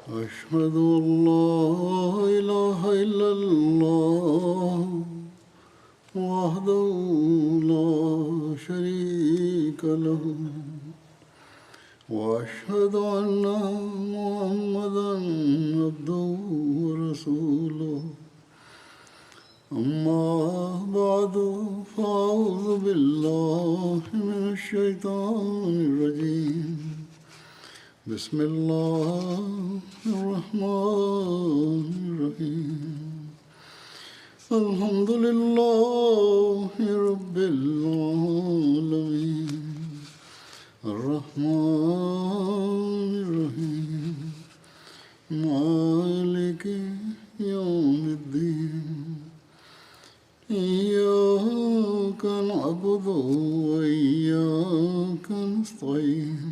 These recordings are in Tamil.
أشهد أن لا إله إلا الله وحده لا شريك له وأشهد أن محمدا عبده ورسوله أما بعد فأعوذ بالله من الشيطان الرجيم بسم الله الرحمن الرحيم الحمد لله رب العالمين الرحمن الرحيم مالك يوم الدين إياك نعبد وإياك نستعين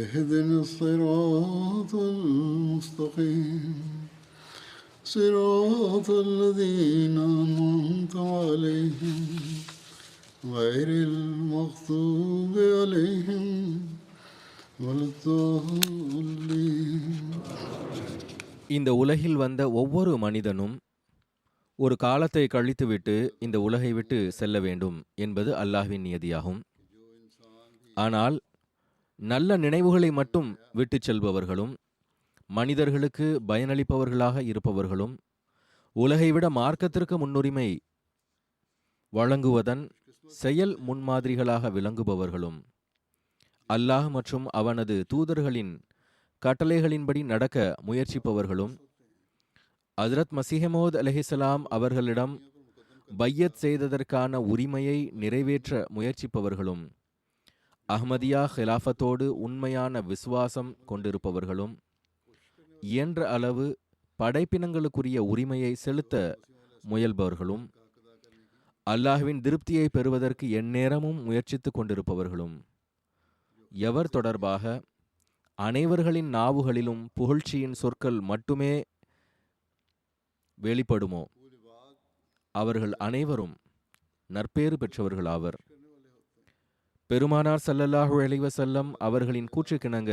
اهدنا الصراط المستقيم صراط الذين أنعمت عليهم غير المغضوب عليهم ولا الضالين. இந்த உலகில் வந்த ஒவ்வொரு மனிதனும் ஒரு காலத்தை கழித்துவிட்டு இந்த உலகை விட்டு செல்ல வேண்டும் என்பது அல்லாஹ்வின் நியதியாகும். ஆனால் நல்ல நினைவுகளை மட்டும் விட்டுச் செல்பவர்களும் மனிதர்களுக்கு பயனளிப்பவர்களாக இருப்பவர்களும் உலகை விட மார்க்கத்திற்கு முன்னுரிமை வழங்குவதன் செயல் முன்மாதிரிகளாக விளங்குபவர்களும் அல்லாஹ் மற்றும் அவனது தூதர்களின் கட்டளைகளின்படி நடக்க முயற்சிப்பவர்களும் ஹஜ்ரத் மஸீஹ் அலைஹிஸ்ஸலாம் அவர்களிடம் பையத் செய்ததற்கான உரிமையை நிறைவேற்ற முயற்சிப்பவர்களும் அஹ்மதியா ஹிலாஃபத்தோடு உண்மையான விசுவாசம் கொண்டிருப்பவர்களும் இயன்ற அளவு படைப்பினங்களுக்குரிய உரிமையை செலுத்த முயல்பவர்களும் அல்லாஹ்வின் திருப்தியை பெறுவதற்கு எந்நேரமும் முயற்சித்து கொண்டிருப்பவர்களும் எவர் தொடர்பாக அனைவர்களின் நாவுகளிலும் புகழ்ச்சியின் சொற்கள் மட்டுமே வெளிப்படுமோ அவர்கள் அனைவரும் நற்பேறு பெற்றவர்களாவர். பெருமானார் ஸல்லல்லாஹு அலைஹி வஸல்லம் அவர்களின் கூற்றுக்கிணங்க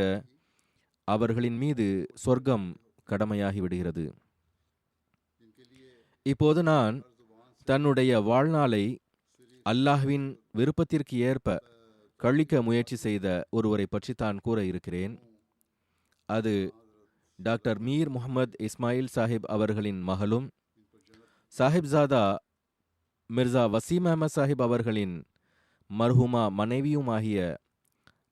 அவர்களின் மீது சொர்க்கம் கடமையாகிவிடுகிறது. இப்போது நான் தன்னுடைய வாழ்நாளை அல்லாஹ்வின் விருப்பத்திற்கு ஏற்ப கழிக்க முயற்சி செய்த ஒருவரை பற்றி தான் கூற இருக்கிறேன். அது டாக்டர் மீர் முஹம்மது இஸ்மாயில் சாஹிப் அவர்களின் மகளும் சாஹிப்ஜாதா மிர்சா வசீம் அஹமத் சாஹிப் அவர்களின் மர்ஹூமா மனைவியுமாகிய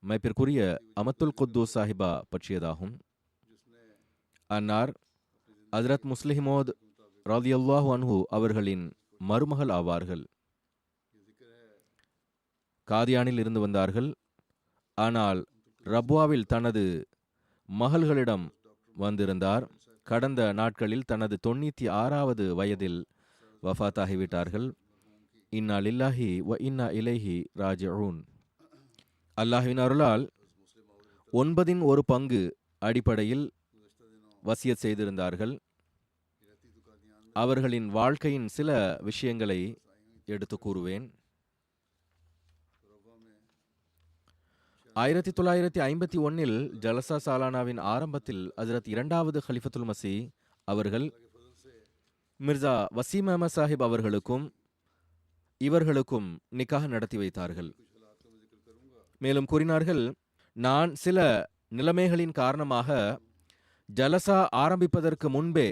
மைப்பிற்குரிய அமத்துல் குத்தூஸ் சாஹிபா பற்றியதாகும். அன்னார் ஹஜ்ரத் முஸ்லிமோத் ரலியல்லாஹு அன்ஹு அவர்களின் மருமகள் ஆவார்கள். காதியானில் இருந்து வந்தார்கள். ஆனால் ரப்வாவில் தனது மகள்களிடம் வந்திருந்தார். கடந்த நாட்களில் தனது 96வது வயதில் வஃபாத்தாகிவிட்டார்கள். இன்னா லில்லாஹி வ இன்னா இலைஹி ராஜிஊன். அல்லாஹ்வின் அருளால் 1/9 அடிப்படையில் வசியத் செய்திருந்தார்கள். அவர்களின் வாழ்க்கையின் சில விஷயங்களை எடுத்து கூறுவேன். 1951 ஜலசா சாலானாவின் ஆரம்பத்தில் ஹஜ்ரத் 2வது ஹலிஃபத்துல் மஸீஹ் அவர்கள் மிர்சா வசீம் அஹமத் சாஹிப் அவர்களுக்கும் இவர்களுக்கும் நிக்காஹ் நடத்தி வைத்தார்கள். மேலும் கூறினார்கள், நான் சில நிலைமைகளின் காரணமாக ஜலசா ஆரம்பிப்பதற்கு முன்பே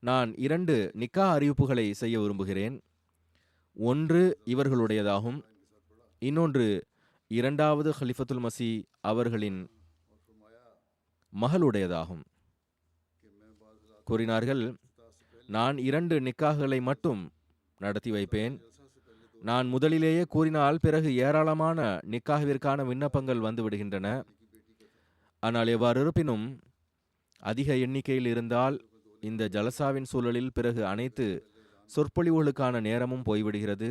நான் 2 நிக்காஹ் அறிவிப்புகளை செய்ய விரும்புகிறேன். ஒன்று இவர்களுடையதாகும், இன்னொன்று 2வது ஹலிஃபத்துல் மஸீஹ் அவர்களின் மகளுடையதாகும். கூறினார்கள், நான் 2 நிக்காஹ்களை மட்டும் நடத்தி வைப்பேன். நான் முதலிலேயே கூறினால் பிறகு ஏராளமான நிக்காஹ்விற்கான விண்ணப்பங்கள் வந்து விடுகின்றன. ஆனால் எவ்வாறு இருப்பினும் அதிக எண்ணிக்கையில் இருந்தால் இந்த ஜலசாவின் சூழலில் பிறகு அனைத்து சொற்பொழிவுகளுக்கான நேரமும் போய்விடுகிறது.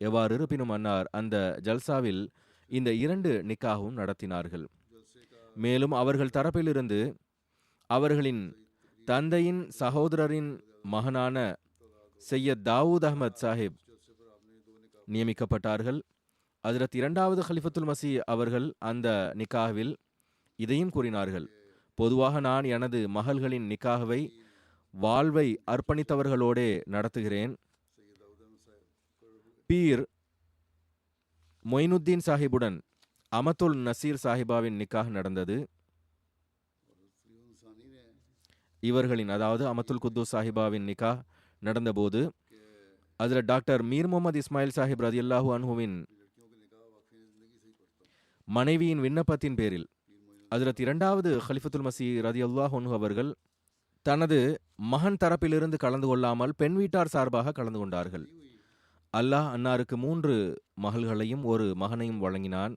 எவ்வாறு இருப்பினும் அன்னார் அந்த ஜல்சாவில் இந்த 2 நிக்காகவும் நடத்தினார்கள். மேலும் அவர்கள் தரப்பிலிருந்து அவர்களின் தந்தையின் சகோதரரின் மகனான சையத் தாவூத் அஹ்மத் சாஹிப் நியமிக்கப்பட்டார்கள். ஹஜ்ரத் 2வது ஹலிஃபத்துல் மஸீஹ் அவர்கள் அந்த நிக்காஹ்வில் இதையும் கூறினார்கள், பொதுவாக நான் எனது மகள்களின் நிக்காகவை வாழ்வை அர்ப்பணித்தவர்களோடே நடத்துகிறேன். பீர் மொயினுத்தீன் சாஹிபுடன் அமத்துல் நசீர் சாஹிபாவின் நிக்காக நடந்தது. இவர்களின், அதாவது அமத்துல் குத்தூஸ் சாஹிபாவின் நிக்கா நடந்தபோது அதில் டாக்டர் மீர் முகமது இஸ்மாயில் சாஹிப் ரதியல்லாஹு அன்ஹுவின் மனைவியின் விண்ணப்பத்தின் பேரில் ஹஜ்ரத் இரண்டாவது ஹலிஃபத்துல் மசி ரதியல்லாஹு அன்ஹு அவர்கள் தனது மகன் தரப்பிலிருந்து கலந்து கொள்ளாமல் பெண் வீட்டார் சார்பாக கலந்து கொண்டார்கள். அல்லாஹ் அன்னாருக்கு 3 மகள்களையும் ஒரு மகனையும் வழங்கினான்.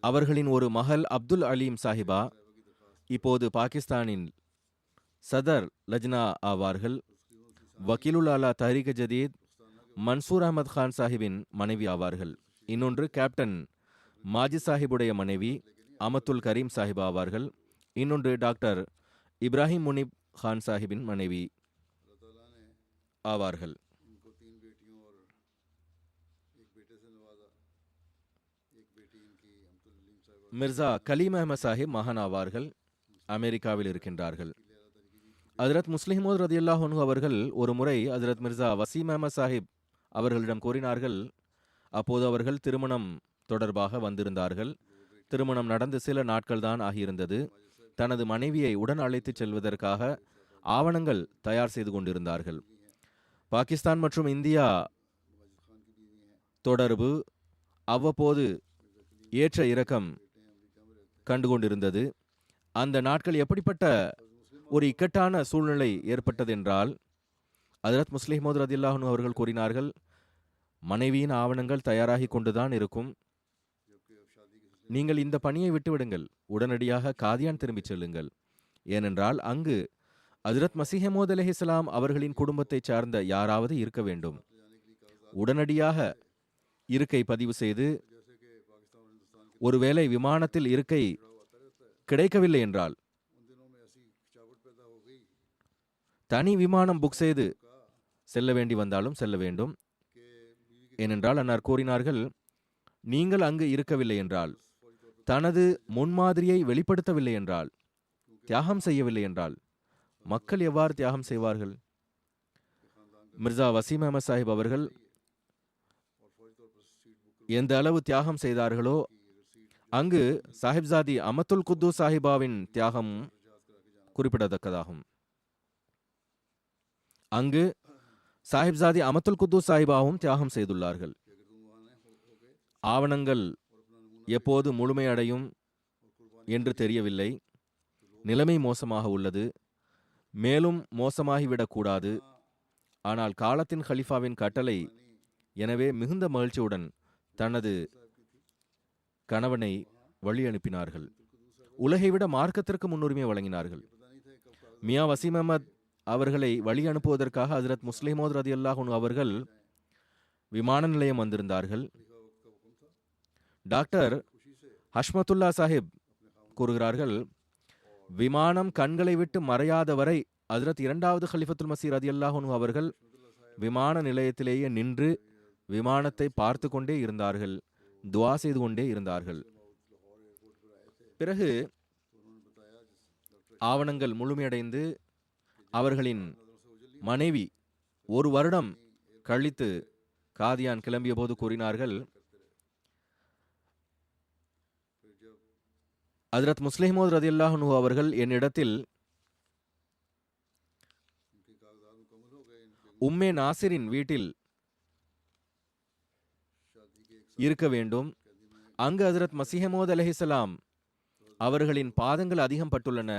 அவர்களின் ஒரு மகள் அப்துல் அலீம் சாஹிபா இப்போது பாகிஸ்தானின் சதர் லஜ்னா ஆவார்கள். வக்கீலுல் ஆலா தஹ்ரீக் ஜதீத் மன்சூர் அஹமத் கான் சாஹிபின் மனைவி ஆவார்கள். இன்னொன்று கேப்டன் மாஜித் சாஹிபுடைய மனைவி அமத்துல் கரீம் சாஹிபா ஆவார்கள். இன்னொன்று டாக்டர் இப்ராஹிம் முனிப் கான் சாஹிபின் மனைவி ஆவார்கள். மிர்சா கலீம் அஹமத் சாஹிப் மகான் ஆவார்கள். அமெரிக்காவில் இருக்கின்றார்கள். ஹஜ்ரத் முஸ்லிம் மௌத் ரதியல்லாஹு அன்ஹு அவர்கள் ஒரு முறை ஹஜ்ரத் மிர்சா வசீம் அஹமத் சாஹிப் அவர்களிடம் கூறினார்கள். அப்போது அவர்கள் திருமணம் தொடர்பாக வந்திருந்தார்கள். திருமணம் நடந்து சில நாட்கள் தான் ஆகியிருந்தது. தனது மனைவியை உடன் அழைத்துச் செல்வதற்காக ஆவணங்கள் தயார் செய்து கொண்டிருந்தார்கள். பாகிஸ்தான் மற்றும் இந்தியா தொடர்பு அவ்வப்போது ஏற்ற இறக்கம் கண்டுகொண்டிருந்தது. அந்த நாட்கள் எப்படிப்பட்ட ஒரு இக்கட்டான சூழ்நிலை ஏற்பட்டது என்றால், ஹஜ்ரத் முஸ்லிம் மௌத் ரதியல்லாஹு அன்ஹு அவர்கள் கூறினார்கள், மனைவியின் ஆவணங்கள் தயாராகி கொண்டுதான் இருக்கும், நீங்கள் இந்த பணியை விட்டுவிடுங்கள், உடனடியாக காதியான் திரும்பிச் செல்லுங்கள். ஏனென்றால் அங்கு ஹஜ்ரத் மஸீஹ் மௌஊத் அலைஹிஸ்ஸலாம் அவர்களின் குடும்பத்தைச் சார்ந்த யாராவது இருக்க வேண்டும். உடனடியாக இருக்கை பதிவு செய்து, ஒருவேளை விமானத்தில் இருக்கை கிடைக்கவில்லை என்றால் தனி விமானம் புக் செய்து செல்ல வேண்டி வந்தாலும் செல்ல வேண்டும். ஏனென்றால் அன்னார் கூறினார்கள், நீங்கள் அங்கு இருக்கவில்லை என்றால், தனது முன்மாதிரியை வெளிப்படுத்தவில்லை என்றால், தியாகம் செய்யவில்லை என்றால் மக்கள் எவ்வாறு தியாகம் செய்வார்கள்? மிர்சா வசீம் அஹமத் சாஹிப் அவர்கள் எந்த அளவு தியாகம் செய்தார்களோ அங்கு சாஹிப்சாதி அமத்துல் குத்தூஸ் சாஹிபாவின் தியாகம் குறிப்பிடத்தக்கதாகும். அங்கு சாஹிப்சாதி அமத்துல் குத்தூஸ் சாஹிபாவும் தியாகம் செய்துள்ளார்கள். ஆவணங்கள் எப்போது முழுமையடையும் என்று தெரியவில்லை. நிலைமை மோசமாக உள்ளது, மேலும் மோசமாகிவிடக்கூடாது. ஆனால் காலத்தின் ஹலிஃபாவின் கட்டளை. எனவே மிகுந்த மகிழ்ச்சியுடன் தனது கணவனை வழி அனுப்பினார்கள். உலகை விட மார்க்கத்திற்கு முன்னுரிமை வழங்கினார்கள். மியா வசீம் அஹமத் அவர்களை வழி அனுப்புவதற்காக ஹஜ்ரத் முஸ்லிம் மௌத் ரதியல்லாஹு அன்ஹு அவர்கள் விமான நிலையம் வந்திருந்தார்கள். டாக்டர் ஹஷ்மத்துல்லா சாஹிப் கூறுகிறார்கள், விமானம் கண்களை விட்டு மறையாத வரை ஹஜ்ரத் இரண்டாவது ஹலிஃபத்துல் மஸீஹ் ரதியல்லாஹு அன்ஹு அவர்கள் விமான நிலையத்திலேயே நின்று விமானத்தை பார்த்து கொண்டே இருந்தார்கள், துஆ செய்து கொண்டே இருந்தார்கள். பிறகு ஆவணங்கள் முழுமையடைந்து அவர்களின் மனைவி 1 வருடம் கழித்து காதியான் கிளம்பிய போது கூறினார்கள், ஹஜ்ரத் முஸ்லிம் மௌத் ரதியல்லாஹு அன்ஹு அவர்கள் என்னிடத்தில் உம்மே நாசிரின் வீட்டில் இருக்க வேண்டும், அங்கு ஹஜ்ரத் மஸீஹ் மௌஊத் அலைஹிஸ்ஸலாம் அவர்களின் பாதங்கள் அதிகம் பட்டுள்ளன,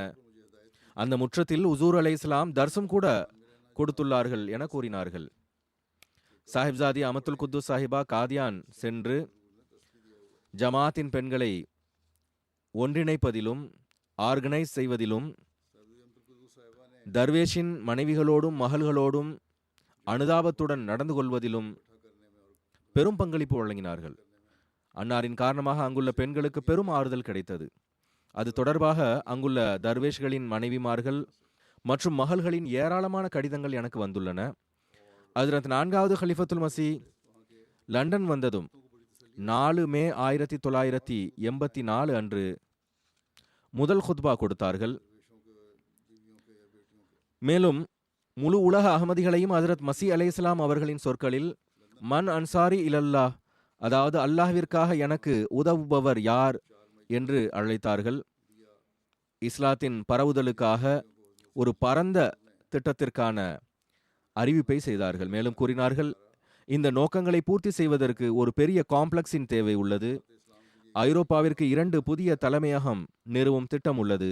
அந்த முற்றத்தில் உசூர் அலைஹிஸ்ஸலாம் தர்சம் கூட கொடுத்துள்ளார்கள் என கூறினார்கள். சாஹிப்சாதி அமத்துல் குத்தூஸ் சாஹிபா காதியான் சென்று ஜமாத்தின் பெண்களை ஒன்றிணைப்பதிலும் ஆர்கனைஸ் செய்வதிலும் தர்வேஷின் மனைவிகளோடும் மகள்களோடும் அனுதாபத்துடன் நடந்து கொள்வதிலும் பெரும் பங்களிப்பு வழங்கினார்கள். அன்னாரின் காரணமாக அங்குள்ள பெண்களுக்கு பெரும் ஆறுதல் கிடைத்தது. அது தொடர்பாக அங்குள்ள தர்வேஷ்களின் மனைவிமார்கள் மற்றும் மகள்களின் ஏராளமான கடிதங்கள் எனக்கு வந்துள்ளன. ஹஜ்ரத் 4வது ஹலிஃபத்துல் மஸீஹ் லண்டன் வந்ததும் 4 மே 1984 அன்று முதல் குத்பா கொடுத்தார்கள். மேலும் முழு உலக அகமதிகளையும் ஹஜ்ரத் மஸீ அலைஹிஸ்ஸலாம் அவர்களின் சொற்களில் மன் அன்சாரி இலல்லாஹ், அதாவது அல்லாஹ்விற்காக எனக்கு உதவுபவர் யார் என்று அழைத்தார்கள். இஸ்லாத்தின் பரவுதலுக்காக ஒரு பரந்த திட்டத்திற்கான அறிவிப்பை செய்தார்கள். மேலும் கூறினார்கள், இந்த நோக்கங்களை பூர்த்தி செய்வதற்கு ஒரு பெரிய காம்ப்ளெக்ஸின் தேவை உள்ளது. ஐரோப்பாவிற்கு 2 புதிய தலைமையகம் நிறுவும் திட்டம் உள்ளது.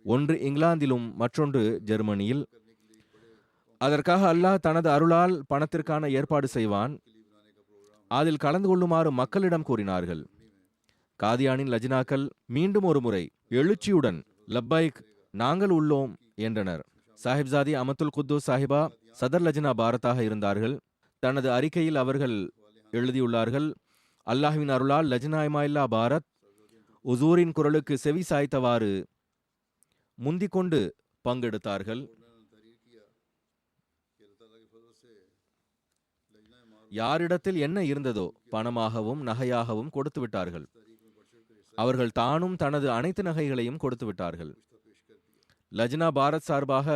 ஒன்று இங்கிலாந்திலும் மற்றொன்று ஜெர்மனியில். அதற்காக அல்லாஹ் தனது அருளால் பணத்திற்கான ஏற்பாடு செய்வான். அதில் கலந்து கொள்ளுமாறு மக்களிடம் கூறினார்கள். காதியானின் லஜ்னாக்கள் மீண்டும் ஒரு முறை எழுச்சியுடன் லப்பைக், நாங்கள் உள்ளோம் என்றனர். சாஹிப்சாதி அமத்துல் குத்தூஸ் சாஹிபா சதர் லஜ்னா பாரத்தாக இருந்தார்கள். தனது அறிக்கையில் அவர்கள் எழுதியுள்ளார்கள், அல்லாஹ்வின் அருளால் லஜ்னா இமாயில்லா பாரத் உசூரின் குரலுக்கு செவி சாய்த்தவாறு முந்திக்கொண்டு பங்கெடுத்தார்கள். யாரிடத்தில் என்ன இருந்ததோ பணமாகவும் நகையாகவும் கொடுத்து விட்டார்கள். அவர்கள் தானும் தனது அனைத்து நகைகளையும் கொடுத்து விட்டார்கள். லஜ்னா பாரத் சார்பாக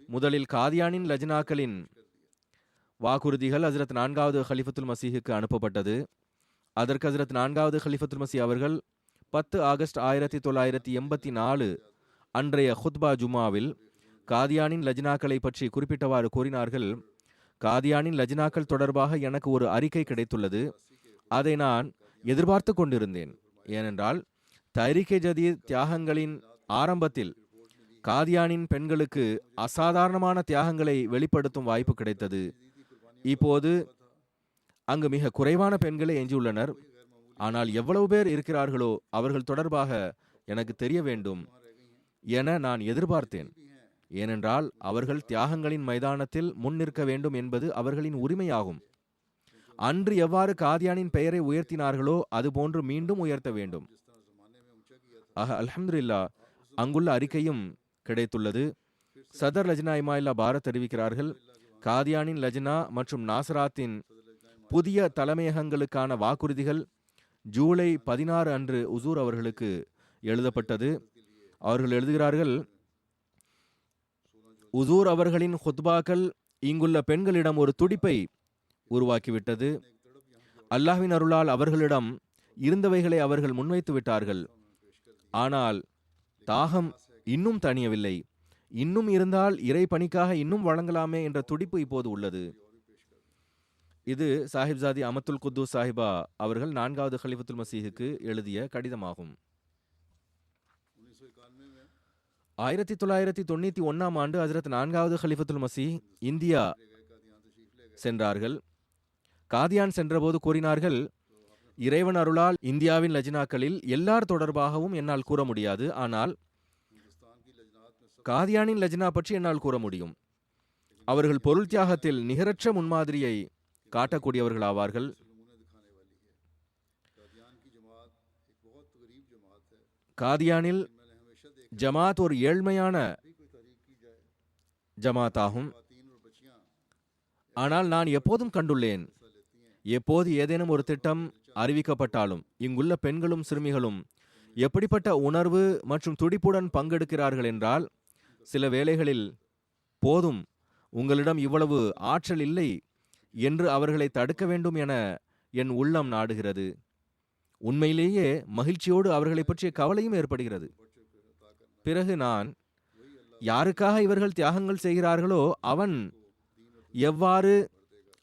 முதலில் காதியானின் லஜ்னாக்களின் வாக்குறுதிகள் ஹஜ்ரத் 4வது ஹலிஃபத்துல் மசீஹுக்கு அனுப்பப்பட்டது. அதற்கு ஹஜ்ரத் 4வது ஹலிஃபத்துல் மசீஹ் அவர்கள் 10 ஆகஸ்ட் 1984 அன்றைய ஹுத்பா ஜுமாவில் காதியானின் லஜ்னாக்களை பற்றி குறிப்பிட்டவாறு கூறினார்கள். காதியானின் லஜ்னாக்கள் தொடர்பாக எனக்கு ஒரு அறிக்கை கிடைத்துள்ளது. அதை நான் எதிர்பார்த்து கொண்டிருந்தேன். ஏனென்றால் தஹ்ரீக் ஜதீத் தியாகங்களின் ஆரம்பத்தில் காதியானின் பெண்களுக்கு அசாதாரணமான தியாகங்களை வெளிப்படுத்தும் வாய்ப்பு கிடைத்தது. இப்போது அங்கு மிக குறைவான பெண்களே எஞ்சியுள்ளனர். ஆனால் எவ்வளவு பேர் இருக்கிறார்களோ அவர்கள் தொடர்பாக எனக்கு தெரிய வேண்டும் என நான் எதிர்பார்த்தேன். ஏனென்றால் அவர்கள் தியாகங்களின் மைதானத்தில் முன் நிற்க வேண்டும் என்பது அவர்களின் உரிமையாகும். அன்று எவ்வாறு காதியானின் பெயரை உயர்த்தினார்களோ அதுபோன்று மீண்டும் உயர்த்த வேண்டும். அல்ஹம்துலில்லாஹ், அங்குள்ள அறிக்கையும் கிடைத்துள்ளது. சதர் லஜ்னா இமாயில்லா பாரத் தெரிவிக்கிறார்கள், காதியானின் லஜ்னா மற்றும் நாசராத்தின் புதிய தலைமையகங்களுக்கான வாக்குறுதிகள் ஜூலை 16 அன்று உசூர் அவர்களுக்கு எழுதப்பட்டது. அவர்கள் எழுதுகிறார்கள், உசூர் அவர்களின் ஹுத்பாக்கள் இங்குள்ள பெண்களிடம் ஒரு துடிப்பை உருவாக்கிவிட்டது. அல்லாஹ்வின் அருளால் அவர்களிடம் இருந்தவைகளை அவர்கள் முன்வைத்து விட்டார்கள். ஆனால் தாகம் இன்னும் தணியவில்லை. இன்னும் இருந்தால் இறை பணிக்காக இன்னும் வழங்கலாமே என்ற துடிப்பு இப்போது உள்ளது. இது சாஹிப்சாதி அமத்துல் குத்தூஸ் சாஹிபா அவர்கள் 4வது ஹலிஃபத்துல் மசீஹுக்கு எழுதிய கடிதமாகும். 1991 ஆண்டு ஹஜ்ரத் 4வது ஹலிஃபத்துல் மசீஹ் இந்தியா சென்றார்கள். காதியான் சென்றபோது கூறினார்கள், இறைவன் அருளால் இந்தியாவின் லஜ்னாக்களில் எல்லார் தொடர்பாகவும் என்னால் கூற முடியாது. ஆனால் காதியானின் லஜ்னா பற்றி என்னால் கூற முடியும். அவர்கள் பொருள் தியாகத்தில் நிகரற்ற முன்மாதிரியை காட்டக்கூடியவர்கள் ஆவார்கள். காதியானில் ஜமாத் ஒரு ஏழ்மையான ஜமாத் ஆகும். ஆனால் நான் எப்போதும் கண்டுள்ளேன், எப்போது ஏதேனும் ஒரு திட்டம் அறிவிக்கப்பட்டாலும் இங்குள்ள பெண்களும் சிறுமிகளும் எப்படிப்பட்ட உணர்வு மற்றும் துடிப்புடன் பங்கெடுக்கிறார்கள் என்றால், சில வேளைகளில் போதும், உங்களிடம் இவ்வளவு ஆற்றல் இல்லை என்று அவர்களை தடுக்க வேண்டும் என என் உள்ளம் நாடுகிறது. உண்மையிலேயே மகிழ்ச்சியோடு அவர்களை பற்றிய கவலையும் ஏற்படுகிறது. பிறகு நான் யாருக்காக இவர்கள் தியாகங்கள் செய்கிறார்களோ அவன் எவ்வாறு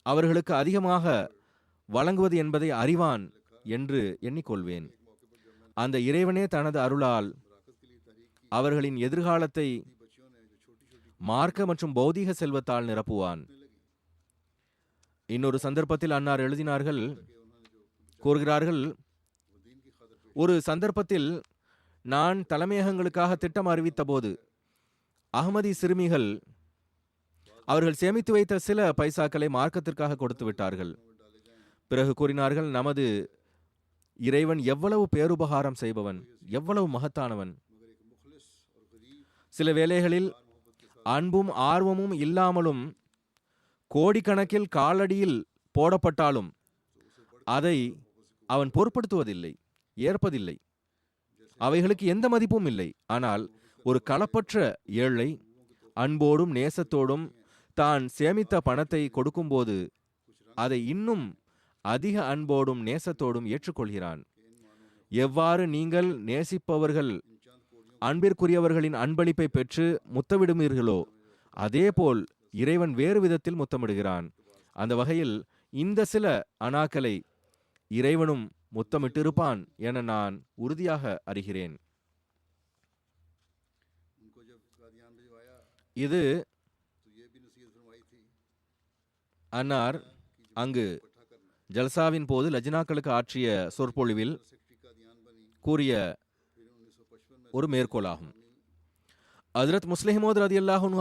அவர்களுக்கு அதிகமாக வழங்குவது என்பதை அறிவான் என்று எண்ணிக்கொள்வேன். அந்த இறைவனே தனது அருளால் அவர்களின் எதிர்காலத்தை மார்க்க மற்றும் பௌதீக செல்வத்தால் நிரப்புவான். இன்னொரு சந்தர்ப்பத்தில் அன்னார் எழுதினார்கள், கூறுகிறார்கள், ஒரு சந்தர்ப்பத்தில் நான் தலைமையகங்களுக்காக திட்டம் அறிவித்த போது அகமதி சிறுமிகள் அவர்கள் சேமித்து வைத்த சில பைசாக்களை மார்க்கத்திற்காக கொடுத்து விட்டார்கள். பிறகு கூறினார்கள், நமது இறைவன் எவ்வளவு பேருபகாரம் செய்பவன், எவ்வளவு மகத்தானவன். சில வேளைகளில் அன்பும் ஆர்வமும் இல்லாமலும் கோடிக்கணக்கில் காலடியில் போடப்பட்டாலும் அதை அவன் பொருட்படுத்துவதில்லை, ஏற்பதில்லை. அவைகளுக்கு எந்த மதிப்பும் இல்லை. ஆனால் ஒரு களப்பற்ற ஏழை அன்போடும் நேசத்தோடும் தான் சேமித்த பணத்தை கொடுக்கும்போது அதை இன்னும் அதிக அன்போடும் நேசத்தோடும் ஏற்றுக்கொள்கிறான். எவ்வாறு நீங்கள் நேசிப்பவர்கள் அன்பிற்குரியவர்களின் அன்பளிப்பை பெற்று முத்தமிடுவீர்களோ அதேபோல் இறைவன் வேறு விதத்தில் முத்தமிடுகிறான். அந்த வகையில் இந்த சில அனாக்களை இறைவனும் முத்தமிட்டிருப்பான் என நான் உறுதியாக அறிகிறேன். இது அன்னார் அங்கு ஜல்சாவின் போது லஜ்னாக்களுக்கு ஆற்றிய சொற்பொழிவில் கூறிய ஒரு மேற்கோளாகும். ஹஜ்ரத் முஸ்லிம் மவ்ஊத் ரலியல்லாஹு அன்ஹு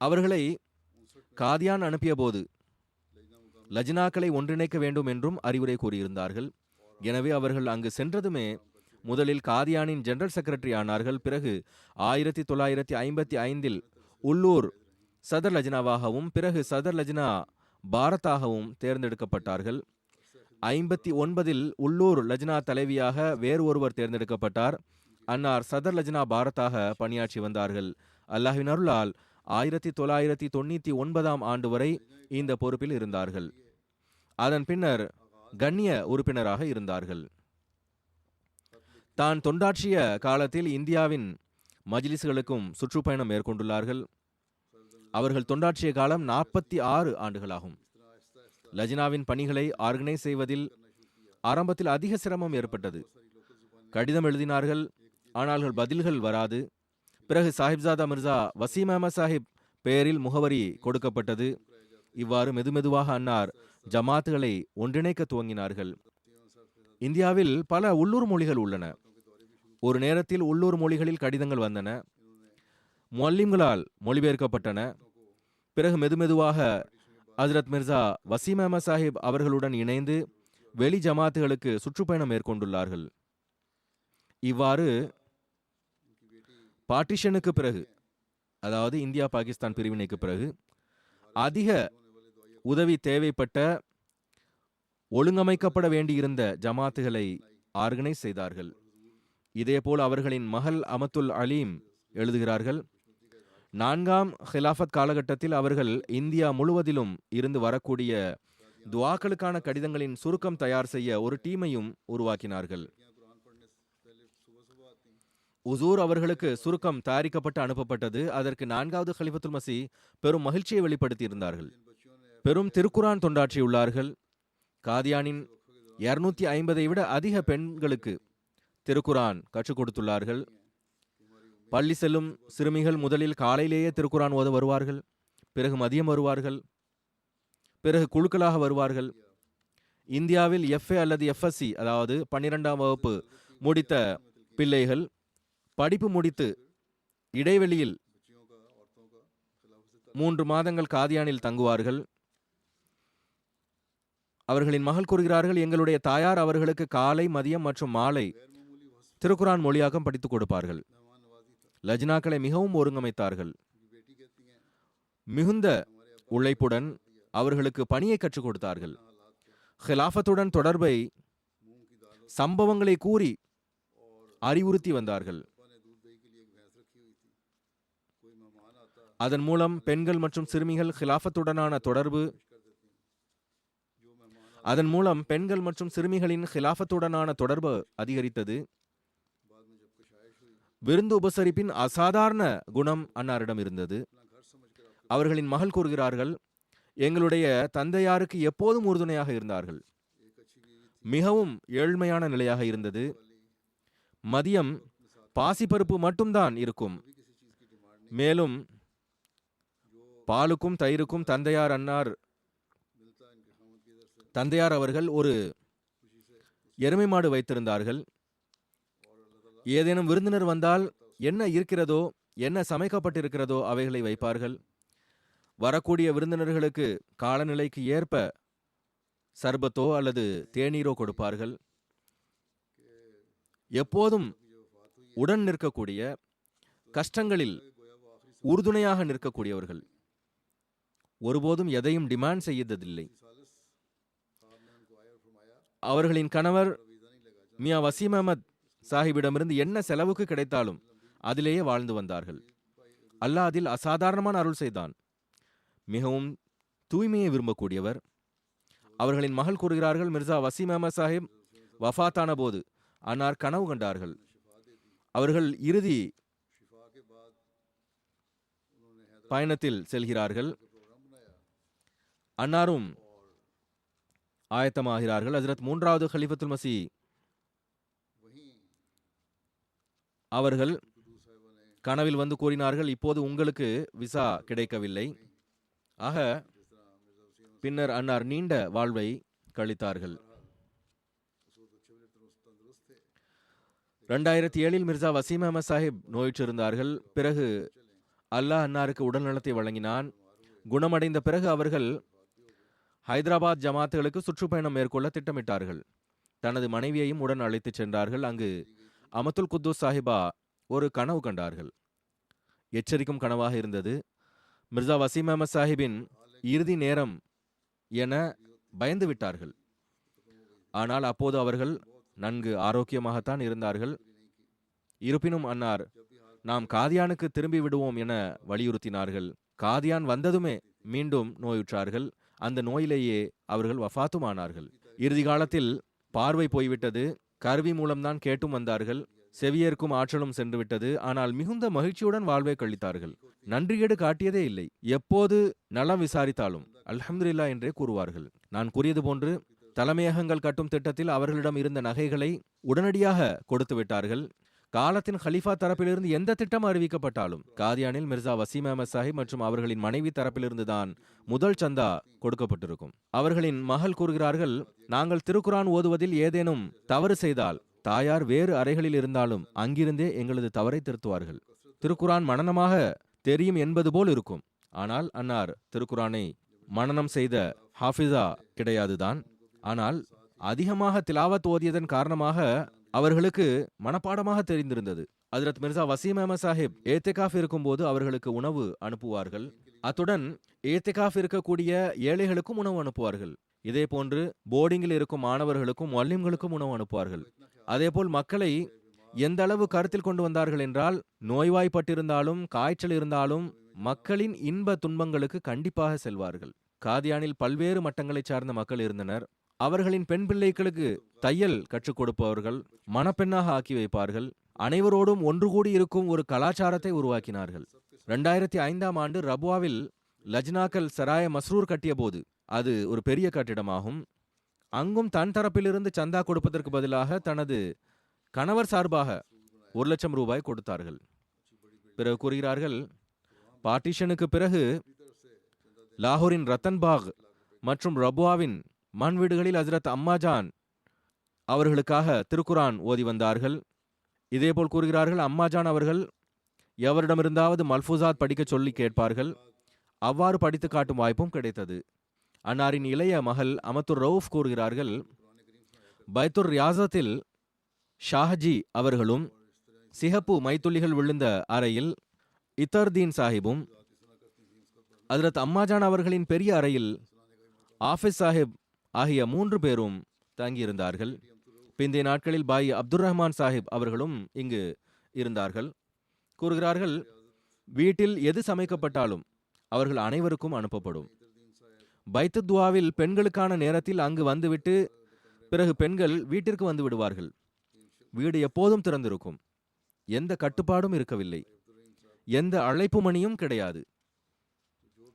அவர்களை காதியான் அனுப்பிய போது லஜ்னாக்களை ஒன்றிணைக்க வேண்டும் என்றும் அறிவுரை கூறியிருந்தார்கள். எனவே அவர்கள் அங்கு சென்றதுமே முதலில் காதியானின் ஜெனரல் செக்ரட்டரி ஆனார்கள். பிறகு 1955 உள்ளூர் சதர் லஜ்னாவாகவும் பிறகு சதர் லஜ்னா பாரத்தாகவும் தேர்ந்தெடுக்கப்பட்டார்கள். 59 உள்ளூர் லஜ்னா தலைவியாக வேறு ஒருவர் தேர்ந்தெடுக்கப்பட்டார். அன்னார் சதர் லஜ்னா பாரத்தாக பணியாற்றி வந்தார்கள். அல்லாஹ்வின் அருளால் 1999 ஆண்டு வரை இந்த பொறுப்பில் இருந்தார்கள். அதன் பின்னர் கண்ணிய உறுப்பினராக இருந்தார்கள். தான் தொண்டாற்றிய காலத்தில் இந்தியாவின் மஜ்லிஸ்களுக்கும் சுற்றுப்பயணம் மேற்கொண்டுள்ளார்கள். அவர்கள் தொண்டாற்றிய காலம் 46 ஆண்டுகளாகும். லஜ்னாவின் பணிகளை ஆர்கனைஸ் செய்வதில் ஆரம்பத்தில் அதிக சிரமம் ஏற்பட்டது. கடிதம் எழுதினார்கள், ஆனால் பதில்கள் வராது. பிறகு சாஹிப்ஜாதா மிர்சா வசீம் அஹமத் சாஹிப் பெயரில் முகவரி கொடுக்கப்பட்டது. இவ்வாறு மெதுமெதுவாக அன்னார் ஜமாத்துகளை ஒன்றிணைக்க துவங்கினார்கள். இந்தியாவில் பல உள்ளூர் மொழிகள் உள்ளன. ஒரு நேரத்தில் உள்ளூர் மொழிகளில் கடிதங்கள் வந்தன, முஅல்லிம்களால் மொழிபெயர்க்கப்பட்டன. பிறகு மெதுமெதுவாக ஹஜ்ரத் மிர்சா வசீம் அஹமத் சாஹிப் அவர்களுடன் இணைந்து வெளி ஜமாத்துகளுக்கு சுற்றுப்பயணம் மேற்கொண்டுள்ளார்கள். இவ்வாறு பார்ட்டிஷனுக்கு பிறகு, அதாவது இந்தியா பாகிஸ்தான் பிரிவினைக்கு பிறகு அதிக உதவி தேவைப்பட்ட ஒழுங்கமைக்கப்பட வேண்டியிருந்த ஜமாத்துகளை ஆர்கனைஸ் செய்தார்கள். இதேபோல் அவர்களின் மகள் அமத்துல் அலீம் எழுதுகிறார்கள், 4ஆம் ஹிலாஃபத் காலகட்டத்தில் அவர்கள் இந்தியா முழுவதிலும் இருந்து வரக்கூடிய துஆக்களுக்கான கடிதங்களின் சுருக்கம் தயார் செய்ய ஒரு டீமையும் உருவாக்கினார்கள். உசூர் அவர்களுக்கு சுருக்கம் தயாரிக்கப்பட்டு அனுப்பப்பட்டது. அதற்கு 4வது கலிஃபத்துல் மசீஹ் பெரும் மகிழ்ச்சியை வெளிப்படுத்தி இருந்தார்கள். பெரும் திருக்குரான் தொண்டாற்றியுள்ளார்கள். காதியானின் 250 விட அதிக பெண்களுக்கு திருக்குரான் கற்றுக் கொடுத்துள்ளார்கள். பள்ளி செல்லும் சிறுமிகள் முதலில் காலையிலேயே திருக்குரான் ஓத வருவார்கள். பிறகு மதியம் வருவார்கள். பிறகு குழுக்களாக வருவார்கள். இந்தியாவில் எஃப்ஏ அல்லது எஃப்எஸ்சி, அதாவது 12ஆம் வகுப்பு முடித்த பிள்ளைகள் படிப்பு முடித்து இடைவெளியில் 3 மாதங்கள் காதியானில் தங்குவார்கள். அவர்களின் மகள் கூறுகிறார்கள், எங்களுடைய தாயார் அவர்களுக்கு காலை, மதியம் மற்றும் மாலை திருக்குரான் மொழியாக்கம் படித்துக் கொடுப்பார்கள். லஜ்னாக்களை மிகவும் ஒருங்கமைத்தார்கள். மிகுந்த உழைப்புடன் அவர்களுக்கு பணியை கற்றுக் கொடுத்தார்கள். ஹிலாஃபத்துடன் தொடர்பை சம்பவங்களை கூறி அறிவுறுத்தி வந்தார்கள். அதன் மூலம் பெண்கள் மற்றும் சிறுமிகள் ஹிலாஃபத்துடனான தொடர்பு சிறுமிகளின் ஹிலாஃபத்துடனான தொடர்பு அதிகரித்தது. விருந்து உபசரிப்பின் அசாதாரண குணம் அன்னாரிடம் இருந்தது. அவர்களின் மகள் கூறுகிறார்கள், எங்களுடைய தந்தையாருக்கு எப்போதும் உறுதுணையாக இருந்தார்கள். மிகவும் ஏழ்மையான நிலையாக இருந்தது. மதியம் பாசிப்பருப்பு மட்டும்தான் இருக்கும். மேலும் பாலுக்கும் தயிருக்கும் தந்தையார் அவர்கள் ஒரு எருமை மாடு வைத்திருந்தார்கள். ஏதேனும் விருந்தினர் வந்தால் என்ன இருக்கிறதோ, என்ன சமைக்கப்பட்டிருக்கிறதோ அவைகளை வைப்பார்கள். வரக்கூடிய விருந்தினர்களுக்கு காலநிலைக்கு ஏற்ப சர்பத்தோ அல்லது தேநீரோ கொடுப்பார்கள். எப்போதும் உடன் நிற்கக்கூடிய, கஷ்டங்களில் உறுதுணையாக நிற்கக்கூடியவர்கள். ஒருபோதும் எதையும் டிமாண்ட் செய்ததில்லை. அவர்களின் கணவர் மியா வசீம் அஹமத் சாஹிபிடமிருந்து என்ன செலவுக்கு கிடைத்தாலும் அதிலேயே வாழ்ந்து வந்தார்கள். அல்லாஹ் அதில் அசாதாரணமான அருள் செய்தான். மிகவும் தூய்மையை விரும்பக்கூடியவர். அவர்களின் மகள் கூறுகிறார்கள், மிர்சா வசீம் அஹமத் சாஹிப் வஃபாத்தான போது அன்னார் கனவு கண்டார்கள். அவர்கள் இறுதி பயணத்தில் செல்கிறார்கள். அன்னாரும் ஆயத்தமாகிறார்கள். ஹஜ்ரத் மூன்றாவது கலிஃபத்துல் மசி அவர்கள் கனவில் வந்து கூறினார்கள், இப்போது உங்களுக்கு விசா கிடைக்கவில்லை. ஆக பின்னர் அன்னார் நீண்ட வாழ்வை கழித்தார்கள். 2007 மிர்சா வசீம் அஹமத் சாஹிப் நோயுற்றிருந்தார்கள். பிறகு அல்லாஹ் அன்னாருக்கு உடல் நலத்தை வழங்கினான். குணமடைந்த பிறகு அவர்கள் ஹைதராபாத் ஜமாத்துகளுக்கு சுற்றுப்பயணம் மேற்கொள்ள திட்டமிட்டார்கள். தனது மனைவியையும் உடன் அழைத்துச் சென்றார்கள். அங்கு அமத்துல் குத்தூஸ் சாஹிபா ஒரு கனவு கண்டார்கள். எச்சரிக்கும் கனவாக இருந்தது. மிர்சா வசீம் அஹமத் சாஹிபின் இறுதி நேரம் என பயந்து விட்டார்கள். ஆனால் அப்போது அவர்கள் நன்கு ஆரோக்கியமாகத்தான் இருந்தார்கள். இருப்பினும் அன்னார் நாம் காதியானுக்கு திரும்பி விடுவோம் என வலியுறுத்தினார்கள். காதியான் வந்ததுமே மீண்டும் நோயுற்றார்கள். அந்த நோயிலேயே அவர்கள் வஃபாத்துமானார்கள். இறுதி காலத்தில் பார்வை போய்விட்டது. கருவி மூலம்தான் கேட்டும் வந்தார்கள். செவியேற்கும் ஆற்றலும் சென்று விட்டது. ஆனால் மிகுந்த மகிழ்ச்சியுடன் வாழ்வை கழித்தார்கள். நன்றியேடு காட்டியதே இல்லை. எப்போது நலம் விசாரித்தாலும் அல்ஹம்துலில்லாஹ் என்றே கூறுவார்கள். நான் கூறியது போன்று தலைமையகங்கள் கட்டும் திட்டத்தில் அவர்களிடம் இருந்த நகைகளை உடனடியாக கொடுத்து விட்டார்கள். காலத்தின் ஹலீஃபா தரப்பிலிருந்து எந்த திட்டம் அறிவிக்கப்பட்டாலும் காதியானில் மிர்சா வசீம் அஹமத் சாஹிப் மற்றும் அவர்களின் மனைவி தரப்பிலிருந்து தான் முதல் சந்தா கொடுக்கப்பட்டிருக்கும். அவர்களின் மகள் கூறுகிறார்கள், நாங்கள் திருக்குரான் ஓதுவதில் ஏதேனும் தவறு செய்தால் தாயார் வேறு அறைகளில் இருந்தாலும் அங்கிருந்தே எங்களது தவறை திருத்துவார்கள். திருக்குரான் மனனமாக தெரியும் என்பது போல் இருக்கும். ஆனால் அன்னார் திருக்குரானை மனனம் செய்த ஹாஃபிஸா கிடையாதுதான். ஆனால் அதிகமாக திலாவத் ஓதியதன் காரணமாக அவர்களுக்கு மனப்பாடமாக தெரிந்திருந்தது. ஹஜ்ரத் மிர்சா வசீம் அஹமத் சாஹிப் ஏத்திகாஃப் இருக்கும்போது அவர்களுக்கு உணவு அனுப்புவார்கள். அத்துடன் ஏத்திகாஃப் இருக்கக்கூடிய ஏழைகளுக்கும் உணவு அனுப்புவார்கள். இதே போன்று போர்டிங்கில் இருக்கும் மாணவர்களுக்கும் முஅல்லிம்களுக்கும் உணவு அனுப்புவார்கள். அதேபோல் மக்களை எந்த அளவு கருத்தில் கொண்டு வந்தார்கள் என்றால், நோய்வாய்ப்பட்டிருந்தாலும் காய்ச்சல் இருந்தாலும் மக்களின் இன்ப துன்பங்களுக்கு கண்டிப்பாக செல்வார்கள். காதியானில் பல்வேறு மட்டங்களை சார்ந்த மக்கள் இருந்தனர். அவர்களின் பெண் பிள்ளைகளுக்கு தையல் கற்றுக் கொடுப்பவர்கள், மணப்பெண்ணாக ஆக்கி வைப்பார்கள். அனைவரோடும் ஒன்று கூடி இருக்கும் ஒரு கலாச்சாரத்தை உருவாக்கினார்கள். 2005ஆம் ஆண்டு ரபுவாவில் லஜ்னாக்கல் சராய மஸ்ரூர் கட்டிய போது, அது ஒரு பெரிய கட்டிடமாகும். அங்கும் தன் தரப்பிலிருந்து சந்தா கொடுப்பதற்கு பதிலாக தனது கணவர் சார்பாக 1 லட்சம் ரூபாய் கொடுத்தார்கள். பிறகு கூறுகிறார்கள், பார்ட்டிஷனுக்கு பிறகு லாகூரின் ரத்தன்பாக் மற்றும் ரபுவாவின் மண் வீடுகளில் ஹஜ்ரத் அம்மாஜான் அவர்களுக்காக திருக்குரான் ஓதி வந்தார்கள். இதேபோல் கூறுகிறார்கள், அம்மாஜான் அவர்கள் எவரிடமிருந்தாவது மல்ஃபூசாத் படிக்க சொல்லி கேட்பார்கள். அவ்வாறு படித்து காட்டும் வாய்ப்பும் கிடைத்தது. அன்னாரின் இளைய மகள் அமத்துர் ரவுஃப் கூறுகிறார்கள், பைத்துர் ரியாசத்தில் ஷாஹஜி அவர்களும் சிகப்பு மைத்துள்ளிகள் விழுந்த அறையில் இத்தர்தீன் சாஹிபும், ஹஜ்ரத் அம்மாஜான் அவர்களின் பெரிய அறையில் ஆஃபிஸ் சாஹிப் ஆகிய 3 பேரும் தங்கியிருந்தார்கள். பிந்தைய நாட்களில் பாய் அப்துர் ரஹ்மான் சாஹிப் அவர்களும் இங்கு இருந்தார்கள். கூறுகிறார்கள், வீட்டில் எது சமைக்கப்பட்டாலும் அவர்கள் அனைவருக்கும் அனுப்பப்படும். பைத்து துவாவில் பெண்களுக்கான நேரத்தில் அங்கு வந்துவிட்டு பிறகு பெண்கள் வீட்டிற்கு வந்து விடுவார்கள். வீடு எப்போதும் திறந்திருக்கும். எந்த கட்டுப்பாடும் இருக்கவில்லை. எந்த அழைப்பு மணியும் கிடையாது.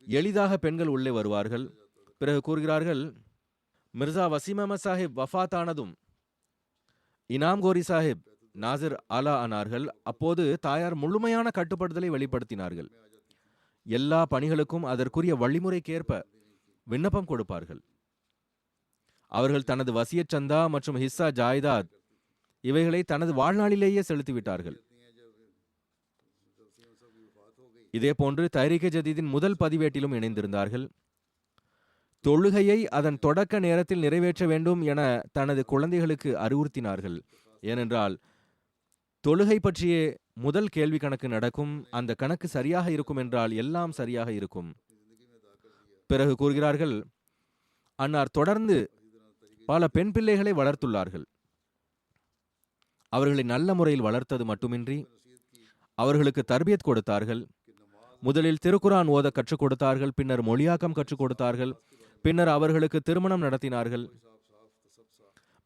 எளிதாக பெண்கள் உள்ளே வருவார்கள். பிறகு கூறுகிறார்கள், மிர்சா வசீம் அஹமத் சாஹிப் வஃபாத்தானதும் இனாம் கோரி சாஹிப் நாசிர் ஆலா ஆனார்கள். அப்போது தாயார் முழுமையான கட்டுப்படுத்தலை வெளிப்படுத்தினார்கள். எல்லா பணிகளுக்கும் அதற்குரிய வழிமுறைக்கேற்ப விண்ணப்பம் கொடுப்பார்கள். அவர்கள் தனது வசியத் சந்தா மற்றும் ஹிஸ்ஸா ஜாய்தாத் இவைகளை தனது வாழ்நாளிலேயே செலுத்திவிட்டார்கள். இதேபோன்று தஹ்ரீக் ஜதீதின் முதல் பதிவேட்டிலும் இணைந்திருந்தார்கள். தொழுகையை அதன் தொடக்க நேரத்தில் நிறைவேற்ற வேண்டும் என தனது குழந்தைகளுக்கு அறிவுறுத்தினார்கள். ஏனென்றால் தொழுகை பற்றியே முதல் கேள்வி கணக்கு நடக்கும். அந்த கணக்கு சரியாக இருக்கும் என்றால் எல்லாம் சரியாக இருக்கும். பிறகு கூறுகிறார்கள், அன்னார் தொடர்ந்து பல பெண் பிள்ளைகளை வளர்த்துள்ளார்கள். அவர்களை நல்ல முறையில் வளர்த்தது மட்டுமின்றி அவர்களுக்கு தர்பியத் கொடுத்தார்கள். முதலில் திருக்குரான் ஓத கற்றுக் கொடுத்தார்கள், பின்னர் மொழியாக்கம் கற்றுக் கொடுத்தார்கள், பின்னர் அவர்களுக்கு திருமணம் நடத்தினார்கள்.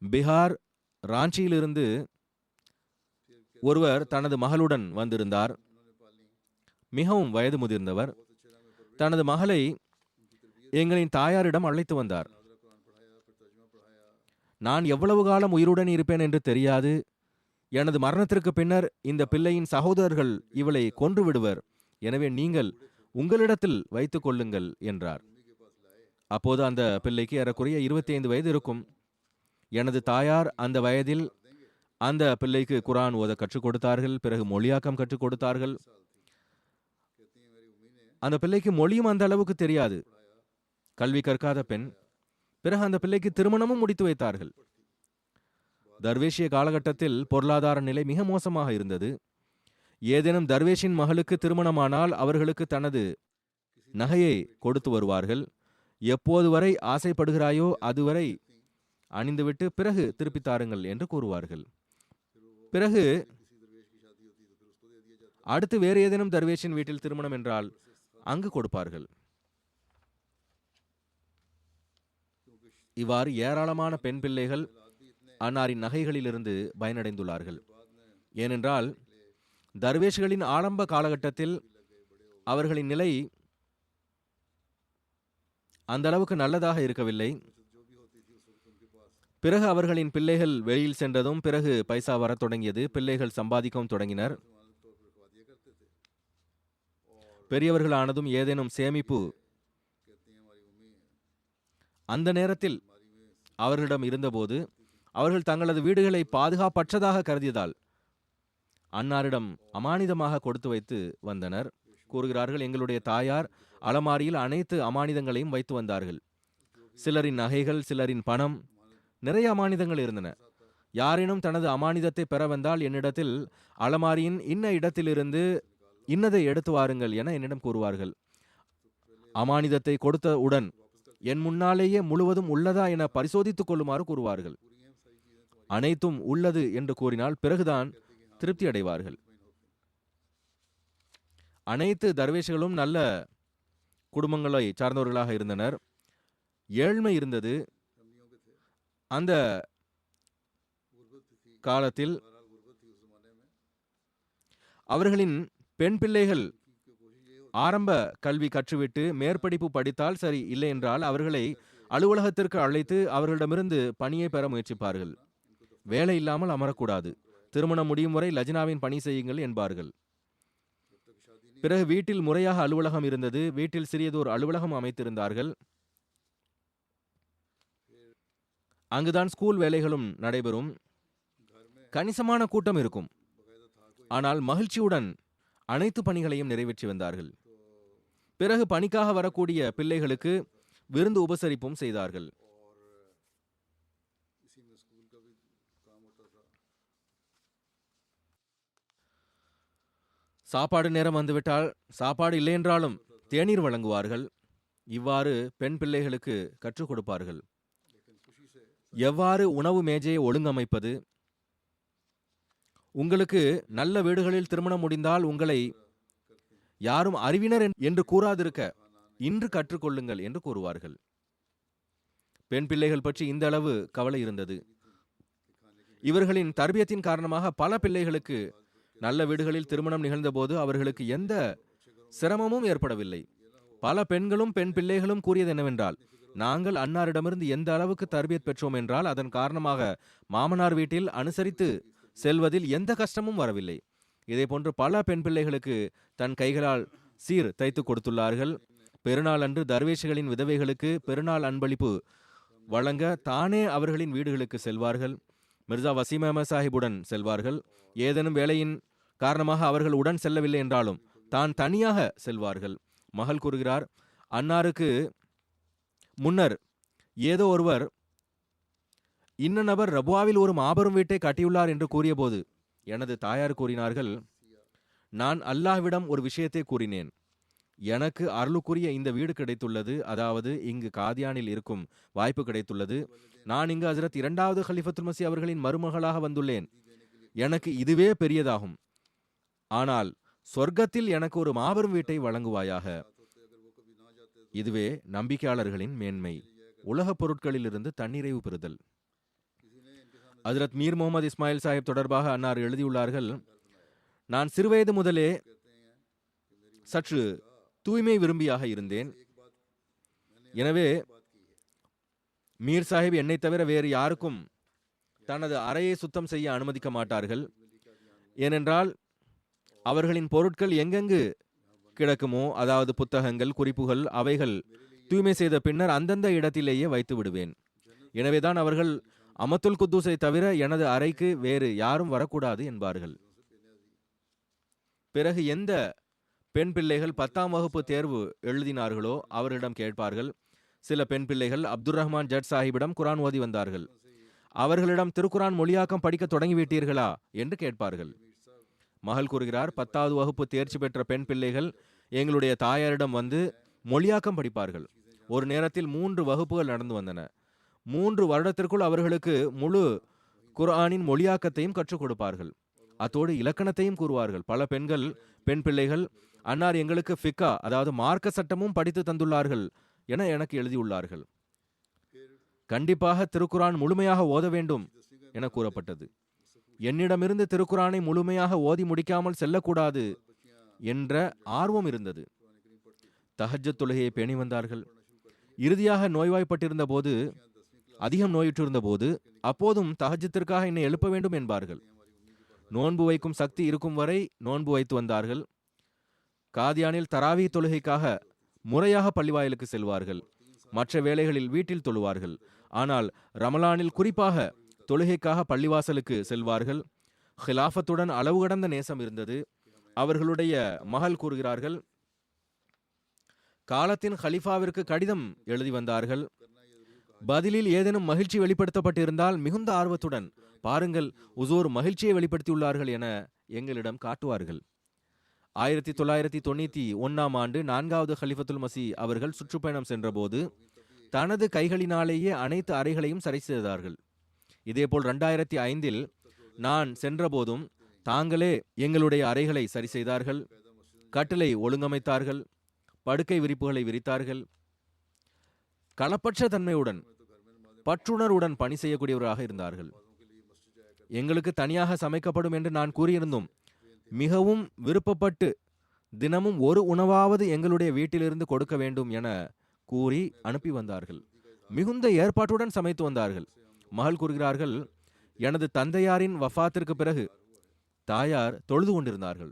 பீகார் ராஞ்சியிலிருந்து ஒருவர் தனது மகளுடன் வந்திருந்தார். மிகவும் வயது முதிர்ந்தவர். தனது மகளை எங்களின் தாயாரிடம் அழைத்து வந்தார். நான் எவ்வளவு காலம் உயிருடன் இருப்பேன் என்று தெரியாது. எனது மரணத்திற்கு பின்னர் இந்த பிள்ளையின் சகோதரர்கள் இவளை கொன்று விடுவர். எனவே நீங்கள் உங்களிடத்தில் வைத்துக் கொள்ளுங்கள் என்றார். அப்போது அந்த பிள்ளைக்கு ஏறக்குறைய 25 வயது இருக்கும். எனது தாயார் அந்த வயதில் அந்த பிள்ளைக்கு குர்ஆன் ஓத கற்றுக் கொடுத்தார்கள். பிறகு மொழியாக்கம் கற்றுக் கொடுத்தார்கள். அந்த பிள்ளைக்கு மொழியும் அந்த அளவுக்கு தெரியாது. கல்வி கற்காத பெண். பிறகு அந்த பிள்ளைக்கு திருமணமும் முடித்து வைத்தார்கள். தர்வேஷிய காலகட்டத்தில் பொருளாதார நிலை மிக மோசமாக இருந்தது. ஏதேனும் தர்வேஷின் மகளுக்கு திருமணமானால் அவர்களுக்கு தனது நகையை கொடுத்து வருவார்கள். எப்போது வரை ஆசைப்படுகிறாயோ அதுவரை அணிந்துவிட்டு பிறகு திருப்பி தாருங்கள் என்று கூறுவார்கள். பிறகு அடுத்து வேறு ஏதேனும் தர்வேஷின் வீட்டில் திருமணம் என்றால் அங்கு கொடுப்பார்கள். இவ்வாறு ஏராளமான பெண் பிள்ளைகள் அன்னாரின் நகைகளிலிருந்து பயனடைந்துள்ளார்கள். ஏனென்றால் தர்வேஷ்களின் ஆரம்ப காலகட்டத்தில் அவர்களின் நிலை அந்த அளவுக்கு நல்லதாக இருக்கவில்லை. பிறகு அவர்களின் பிள்ளைகள் வெளியில் சென்றதும் பிறகு பைசா வரத் தொடங்கியது. பிள்ளைகள் சம்பாதிக்கவும் தொடங்கினர். பெரியவர்கள் ஆனதும் ஏதேனும் சேமிப்பு அந்த நேரத்தில் அவர்களிடம் இருந்தபோது அவர்கள் தங்களது வீடுகளை பாதுகாப்பற்றதாக கருதியதால் அன்னாரிடம் அமானிதமாக கொடுத்து வைத்து வந்தனர். கூறுகிறார்கள், எங்களுடைய தாயார் அலமாரியில் அனைத்து அமானிதங்களையும் வைத்து வந்தார்கள். சிலரின் நகைகள், சிலரின் பணம், நிறைய அமானிதங்கள் இருந்தன. யாரேனும் தனது அமானிதத்தை பெற வந்தால் என்னிடத்தில் அலமாரியின் இன்ன இடத்திலிருந்து இன்னதை எடுத்து வாருங்கள் என என்னிடம் கூறுவார்கள். அமானிதத்தை கொடுத்தவுடன் என் முன்னாலேயே முழுவதும் உள்ளதா என பரிசோதித்துக் கொள்ளுமாறு கூறுவார்கள். அனைத்தும் உள்ளது என்று கூறினால் பிறகுதான் திருப்தி அடைவார்கள். அனைத்து தர்வேஷ்களும் நல்ல குடும்பங்களை சார்ந்தவர்களாக இருந்தனர். ஏழ்மை இருந்தது. அந்த காலத்தில் அவர்களின் பெண் பிள்ளைகள் ஆரம்ப கல்வி கற்றுவிட்டு மேற்படிப்பு படித்தால் சரி, இல்லை என்றால் அவர்களை அலுவலகத்திற்கு அழைத்து அவர்களிடமிருந்து பணியை பெற முயற்சிப்பார்கள். வேலை இல்லாமல் அமரக்கூடாது. திருமணம் முடியும் வரை லஜ்னாவின் பணி செய்யுங்கள் என்பார்கள். பிறகு வீட்டில் முறையாக அலுவலகம் இருந்தது. வீட்டில் சிறியதோர் அலுவலகம் அமைத்திருந்தார்கள். அங்குதான் ஸ்கூல் வேலைகளும் நடைபெறும். கணிசமான கூட்டம் இருக்கும். ஆனால் மகிழ்ச்சியுடன் அனைத்து பணிகளையும் நிறைவேற்றி வந்தார்கள். பிறகு பணிக்காக வரக்கூடிய பிள்ளைகளுக்கு விருந்து உபசரிப்பும் செய்தார்கள். சாப்பாடு நேரம் வந்துவிட்டால் சாப்பாடு இல்லை என்றாலும் தேநீர் வழங்குவார்கள். இவ்வாறு பெண் பிள்ளைகளுக்கு கற்றுக் கொடுப்பார்கள். எவ்வாறு உணவு மேஜையை ஒழுங்கமைப்பது, உங்களுக்கு நல்ல வீடுகளில் திருமணம் முடிந்தால் உங்களை யாரும் அறிவினர் என்று கூறாதிருக்க இன்று கற்றுக்கொள்ளுங்கள் என்று கூறுவார்கள். பெண் பிள்ளைகள் பற்றி இந்த அளவு கவலை இருந்தது. இவர்களின் தர்பியத்தின் காரணமாக பல பிள்ளைகளுக்கு நல்ல வீடுகளில் திருமணம் நிகழ்ந்தபோது அவர்களுக்கு எந்த சிரமமும் ஏற்படவில்லை. பல பெண்களும் பெண் பிள்ளைகளும் கூறியது என்னவென்றால், நாங்கள் அன்னாரிடமிருந்து எந்த அளவுக்கு தர்பியத் பெற்றோம் என்றால் அதன் காரணமாக மாமனார் வீட்டில் அனுசரித்து செல்வதில் எந்த கஷ்டமும் வரவில்லை. இதே போன்று பல பெண் பிள்ளைகளுக்கு தன் கைகளால் சீர் தைத்து கொடுத்துள்ளார்கள். பெருநாள் அன்று தர்வேஷ்களின் விதவைகளுக்கு பெருநாள் அன்பளிப்பு வழங்க தானே அவர்களின் வீடுகளுக்கு செல்வார்கள். மிர்சா வசீம் அஹமத் சாஹிபுடன் செல்வார்கள். ஏதேனும் வேலையின் காரணமாக அவர்கள் உடன் செல்லவில்லை என்றாலும் தான் தனியாக செல்வார்கள். மகள் கூறுகிறார், அன்னாருக்கு முன்னர் ஏதோ ஒருவர் இன்ன நபர் ரபுவாவில் ஒரு மாபெரும் வீட்டை கட்டியுள்ளார் என்று கூறியபோது எனது தாயார் கூறினார்கள், நான் அல்லாஹ்விடம் ஒரு விஷயத்தை கூறினேன். எனக்கு அருளுக்குரிய இந்த வீடு கிடைத்துள்ளது, அதாவது இங்கு காதியானில் இருக்கும் வாய்ப்பு கிடைத்துள்ளது. நான் இங்கு ஹஜ்ரத் இரண்டாவது கலிஃபத்துல் மஸீஹ் அவர்களின் மருமகளாக வந்துள்ளேன். எனக்கு இதுவே பெரியதாகும். ஆனால் சொர்க்கத்தில் எனக்கு ஒரு மாபெரும் வீட்டை வழங்குவாயாக. இதுவே நம்பிக்கையாளர்களின் மேன்மை. உலகப் பொருட்களிலிருந்து தன்னிறைவு பெறுதல். ஹஜ்ரத் மீர் முகமது இஸ்மாயில் சாஹிப் தொடர்பாக அன்னார் எழுதியுள்ளார்கள், நான் சிறுவயது முதலே சற்று தூய்மை விரும்பியாக இருந்தேன். எனவே மீர் சாஹிப் என்னை தவிர வேறு யாருக்கும் தனது அறையை சுத்தம் செய்ய அனுமதிக்க மாட்டார்கள். ஏனென்றால் அவர்களின் பொருட்கள் எங்கெங்கு கிடக்குமோ, அதாவது புத்தகங்கள், குறிப்புகள், அவைகள் தூய்மை செய்த பின்னர் அந்தந்த இடத்திலேயே வைத்து விடுவேன். எனவேதான் அவர்கள் அமத்துல் குத்தூஸை தவிர எனது அறைக்கு வேறு யாரும் வரக்கூடாது என்பார்கள். பிறகு எந்த பெண் பிள்ளைகள் 10ஆம் வகுப்பு தேர்வு எழுதினார்களோ அவர்களிடம் கேட்பார்கள். சில பெண் பிள்ளைகள் அப்துல் ரஹ்மான் ஜட் சாஹிபிடம் குரான் ஓதி வந்தார்கள். அவர்களிடம் திருக்குரான் மொழியாக்கம் படிக்க தொடங்கிவிட்டீர்களா என்று கேட்பார்கள். மகள் கூறுகிறார், 10வது வகுப்பு தேர்ச்சி பெற்ற பெண் பிள்ளைகள் எங்களுடைய தாயாரிடம் வந்து மொழியாக்கம் படிப்பார்கள். ஒரு நேரத்தில் 3 வகுப்புகள் நடந்து வந்தன. 3 வருடத்திற்குள் அவர்களுக்கு முழு குர்ஆனின் மொழியாக்கத்தையும் கற்றுக் கொடுப்பார்கள். அத்தோடு இலக்கணத்தையும் கூறுவார்கள். பல பெண் பிள்ளைகள், அன்னார் எங்களுக்கு ஃபிக்கா, அதாவது மார்க்க சட்டமும் படித்து தந்துள்ளார்கள் என எனக்கு எழுதியுள்ளார்கள். கண்டிப்பாக திருக்குரான் முழுமையாக ஓத வேண்டும் என கூறப்பட்டது. என்னிடமிருந்து திருக்குரானை முழுமையாக ஓதி முடிக்காமல் செல்லக்கூடாது என்ற ஆர்வம் இருந்தது. தஹஜ்ஜத் தொழுகையை பேணி வந்தார்கள். இறுதியாக நோய்வாய்ப்பட்டிருந்த போது, அதிகம் நோயுற்றிருந்த போது, அப்போதும் தஹஜ்ஜத்திற்காக என்னை எழுப்ப வேண்டும் என்பார்கள். நோன்பு வைக்கும் சக்தி இருக்கும் வரை நோன்பு வைத்து வந்தார்கள். காதியானில் தராவி தொழுகைக்காக முறையாக பள்ளிவாயிலுக்கு செல்வார்கள். மற்ற வேளைகளில் வீட்டில் தொழுவார்கள். ஆனால் ரமலானில் குறிப்பாக தொழுகைக்காக பள்ளிவாசலுக்கு செல்வார்கள். ஹிலாஃபத்துடன் அளவு கடந்த நேசம் இருந்தது. அவர்களுடைய மகள் கூறுகிறார்கள், காலத்தின் ஹலிஃபாவிற்கு கடிதம் எழுதி வந்தார்கள். பதிலில் ஏதேனும் மகிழ்ச்சி வெளிப்படுத்தப்பட்டிருந்தால் மிகுந்த ஆர்வத்துடன், பாருங்கள் உசூர் மகிழ்ச்சியை வெளிப்படுத்தியுள்ளார்கள் என எங்களிடம் காட்டுவார்கள். 1991ஆம் ஆண்டு 4வது கலிஃபத்துல் மஸீஹ் அவர்கள் சுற்றுப்பயணம் சென்றபோது தனது கைகளினாலேயே அனைத்து அறைகளையும் சரி செய்தார்கள். இதேபோல் 2005இல் நான் சென்றபோதும் தாங்களே எங்களுடைய அறைகளை சரி செய்தார்கள். கட்டிலை ஒழுங்கமைத்தார்கள். படுக்கை விரிப்புகளை விரித்தார்கள். களப்பற்ற தன்மையுடன், பற்றுணர்வுடன் பணி செய்யக்கூடியவராக இருந்தார்கள். எங்களுக்கு தனியாக சமைக்கப்படும் என்று நான் கூறியிருந்தோம். மிகவும் விருப்பப்பட்டு தினமும் ஒரு உணவாவது எங்களுடைய வீட்டிலிருந்து கொடுக்க வேண்டும் என கூறி அனுப்பி வந்தார்கள். மிகுந்த ஏற்பாட்டுடன் சமைத்து வந்தார்கள். மகள் கூறுகிறார்கள், எனது தந்தையாரின் வஃபாத்திற்கு பிறகு தாயார் தொழுது கொண்டிருந்தார்கள்,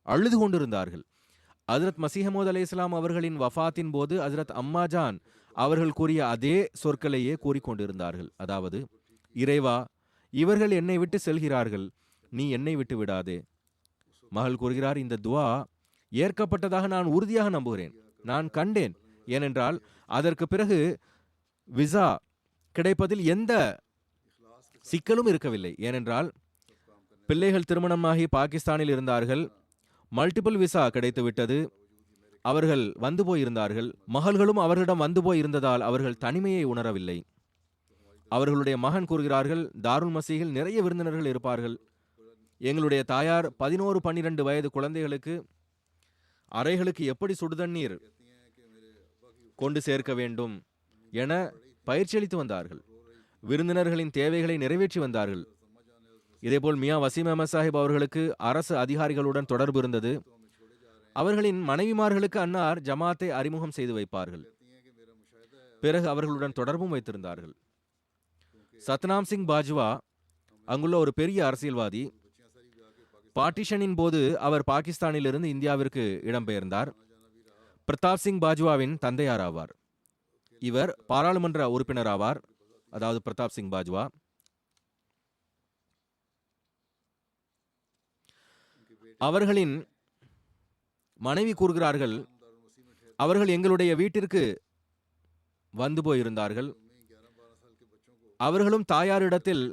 அழுது கொண்டிருந்தார்கள். ஹஜ்ரத் மஸீஹ் மவ்ஊத் அலைஹிஸ்ஸலாம் அவர்களின் வஃபாத்தின் போது ஹஜ்ரத் அம்மாஜான் அவர்கள் கூறிய அதே சொற்களையே கூறிக்கொண்டிருந்தார்கள். அதாவது, இறைவா, இவர்கள் என்னை விட்டு செல்கிறார்கள், நீ என்னை விட்டு விடாதே. மகள் கூறுகிறார், இந்த துவா ஏற்கப்பட்டதாக நான் உறுதியாக நம்புகிறேன். நான் கண்டேன். ஏனென்றால் அதற்கு பிறகு விசா கிடைப்பதில் எந்த சிக்கலும் இருக்கவில்லை. ஏனென்றால் பிள்ளைகள் திருமணமாகி பாகிஸ்தானில் இருந்தார்கள். மல்டிபிள் விசா கிடைத்து விட்டது. அவர்கள் வந்து போயிருந்தார்கள். மகள்களும் அவர்களிடம் வந்து போய் இருந்ததால் அவர்கள் தனிமையை உணரவில்லை. அவர்களுடைய மகன் கூறுகிறார்கள், தாருல் மசீஹில் நிறைய விருந்தினர்கள் இருப்பார்கள். எங்களுடைய தாயார் 11-12 வயது குழந்தைகளுக்கு அறைகளுக்கு எப்படி சுடுதண்ணீர் கொண்டு சேர்க்க வேண்டும் என பயிற்சி அளித்து வந்தார்கள். விருந்தினர்களின் தேவைகளை நிறைவேற்றி வந்தார்கள். இதேபோல் மியா வசீம் அஹமத் சாஹிப் அவர்களுக்கு அரசு அதிகாரிகளுடன் தொடர்பு இருந்தது. அவர்களின் மனைவிமார்களுக்கு அன்னார் ஜமாத்தை அறிமுகம் செய்து வைப்பார்கள். பிறகு அவர்களுடன் தொடர்பும் வைத்திருந்தார்கள். சத்னாம் சிங் பாஜ்வா அங்குள்ள ஒரு பெரிய அரசியல்வாதி. பார்ட்டிஷனின் போது அவர் பாகிஸ்தானிலிருந்து இந்தியாவிற்கு இடம்பெயர்ந்தார். பிரதாப் சிங் பாஜ்வாவின் தந்தையார் ஆவார். இவர் பாராளுமன்ற உறுப்பினர் ஆவார். அதாவது பிரதாப் சிங் பாஜ்வா. அவர்களின் மனைவி கூறுகிறார்கள், அவர்கள் எங்களுடைய வீட்டிற்கு வந்து போயிருந்தார்கள். அவர்களும் தாயாரிடத்தில்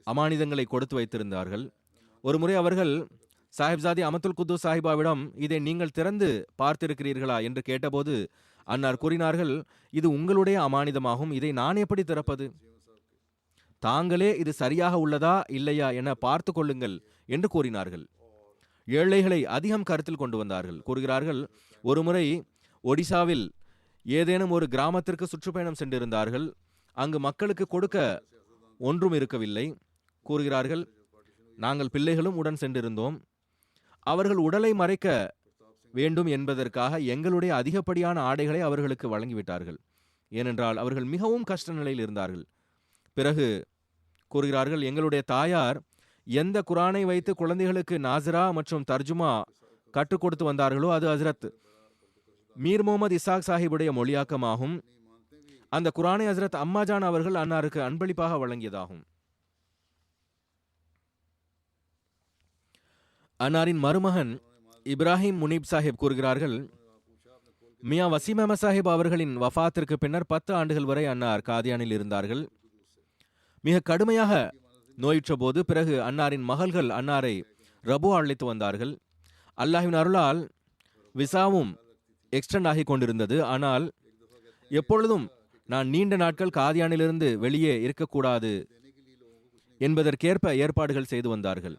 அமானிதங்களை கொடுத்து வைத்திருந்தார்கள். ஒரு முறை அவர்கள் சாஹிப்சாதி அமத்துல் குத்தூஸ் சாஹிபாவிடம் இதை நீங்கள் திறந்து பார்த்திருக்கிறீர்களா என்று கேட்டபோது அன்னார் கூறினார்கள், இது உங்களுடைய அமானிதமாகும், இதை நான் எப்படி திறப்பது? தாங்களே இது சரியாக உள்ளதா இல்லையா என பார்த்து கொள்ளுங்கள் என்று கூறினார்கள். ஏழைகளை அதிகம் கருத்தில் கொண்டு வந்தார்கள். கூறுகிறார்கள், ஒருமுறை ஒடிசாவில் ஏதேனும் ஒரு கிராமத்திற்கு சுற்றுப்பயணம் சென்றிருந்தார்கள். அங்கு மக்களுக்கு கொடுக்க ஒன்றும் இருக்கவில்லை. கூறுகிறார்கள், நாங்கள் பிள்ளைகளும் உடன் சென்றிருந்தோம். அவர்கள் உடலை மறைக்க வேண்டும் என்பதற்காக எங்களுடைய அதிகப்படியான ஆடைகளை அவர்களுக்கு வழங்கிவிட்டார்கள். ஏனென்றால் அவர்கள் மிகவும் கஷ்ட நிலையில் இருந்தார்கள். பிறகு கூறுகிறார்கள், எங்களுடைய தாயார் எந்த குரானை வைத்து குழந்தைகளுக்கு நாசிரா மற்றும் தர்ஜுமா கற்றுக் கொடுத்து வந்தார்களோ அது ஹஸ்ரத் மீர் முகமது இசாக் சாஹிபுடைய மொழியாக்கமாகும். அந்த குரானை ஹஸ்ரத் அம்மாஜான் அவர்கள் அன்னாருக்கு அன்பளிப்பாக வழங்கியதாகும். அன்னாரின் மருமகன் இப்ராஹிம் முனீப் சாஹிப் கூறுகிறார்கள், மியா வசீம் அஹமத் சாஹிப் அவர்களின் வஃபாத்திற்கு பின்னர் 10 ஆண்டுகள் வரை அன்னார் காதியானில் இருந்தார்கள். மிக கடுமையாக நோயுற்ற போது பிறகு அன்னாரின் மகள்கள் அன்னாரை ரபு அழைத்து வந்தார்கள். அல்லாஹ்வின் அருளால் விசாவும் எக்ஸ்டெண்ட் ஆகி கொண்டிருந்தது. ஆனால் எப்பொழுதும் நான் நீண்ட நாட்கள் காதியானிலிருந்து வெளியே இருக்கக்கூடாது என்பதற்கேற்ப ஏற்பாடுகள் செய்து வந்தார்கள்.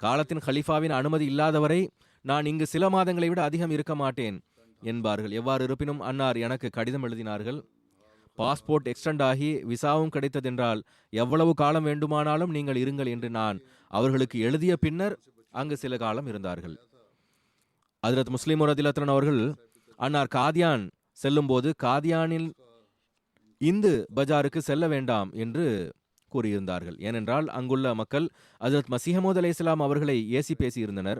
காலத்தின் ஹலீஃபாவின் அனுமதி இல்லாதவரை நான் இங்கு சில மாதங்களை விட அதிகம் இருக்க மாட்டேன் என்பார்கள். எவ்வாறு இருப்பினும் அன்னார் எனக்கு கடிதம் எழுதினார்கள். பாஸ்போர்ட் எக்ஸ்டெண்ட் ஆகி விசாவும் கிடைத்ததென்றால் எவ்வளவு காலம் வேண்டுமானாலும் நீங்கள் இருங்கள் என்று நான் அவர்களுக்கு எழுதிய பின்னர் அங்கு சில காலம் இருந்தார்கள். ஹஜ்ரத் முஸ்லிம் ரதியல்லாஹு அவர்கள் அன்னார் காதியான் செல்லும் போது காதியானில் இந்து பஜாருக்கு செல்ல வேண்டாம் என்று கூறியிருந்தார்கள். ஏனென்றால் அங்குள்ள மக்கள் ஹஜ்ரத் மசீஹ் அலைஹிஸ்ஸலாம் அவர்களை ஏசி பேசியிருந்தனர்.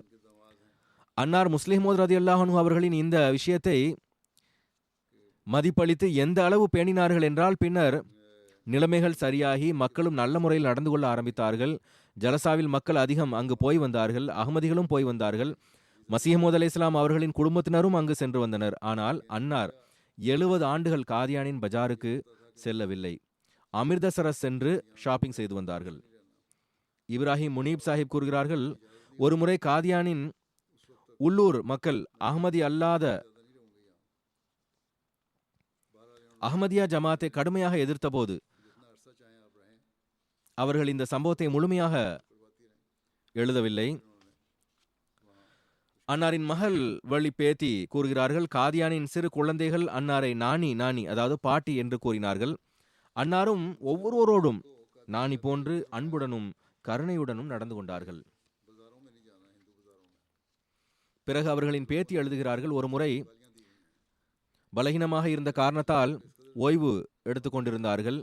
அன்னார் முஸ்லிம் ரதியல்லாஹு அன்ஹு அவர்களின் இந்த விஷயத்தை மதிப்பளித்து எந்த அளவு பேணினார்கள் என்றால், பின்னர் நிலைமைகள் சரியாகி மக்களும் நல்ல முறையில் நடந்து கொள்ள ஆரம்பித்தார்கள். ஜலசாவில் மக்கள் அதிகம் அங்கு போய் வந்தார்கள். அகமதிகளும் போய் வந்தார்கள். மசீஹ் அலைஹிஸ்ஸலாம் அவர்களின் குடும்பத்தினரும் அங்கு சென்று வந்தனர். ஆனால் அன்னார் 70 ஆண்டுகள் காதியானின் பஜாருக்கு செல்லவில்லை. அமிர்தசரஸ் சென்று ஷாப்பிங் செய்து வந்தார்கள். இப்ராஹிம் முனீப் சாஹிப் கூறுகிறார்கள், ஒருமுறை காதியானின் உள்ளூர் மக்கள் அஹ்மதியா ஜமாத்தை கடுமையாக எதிர்த்த போது அவர்கள் இந்த சம்பவத்தை முழுமையாக எழுதவில்லை. அன்னாரின் மகள் வழி பேத்தி கூறுகிறார்கள், காதியானின் சிறு குழந்தைகள் அன்னாரை நானி நானி அதாவது பாட்டி என்று கூறினார்கள். அன்னாரும் ஒவ்வொருவரோடும் நானி போன்று அன்புடனும் கருணையுடனும் நடந்து கொண்டார்கள். பிறகு அவர்களின் பேத்தி எழுதுகிறார்கள், ஒரு முறை பலகீனமாக இருந்த காரணத்தால் ஓய்வு எடுத்துக்கொண்டிருந்தார்கள்.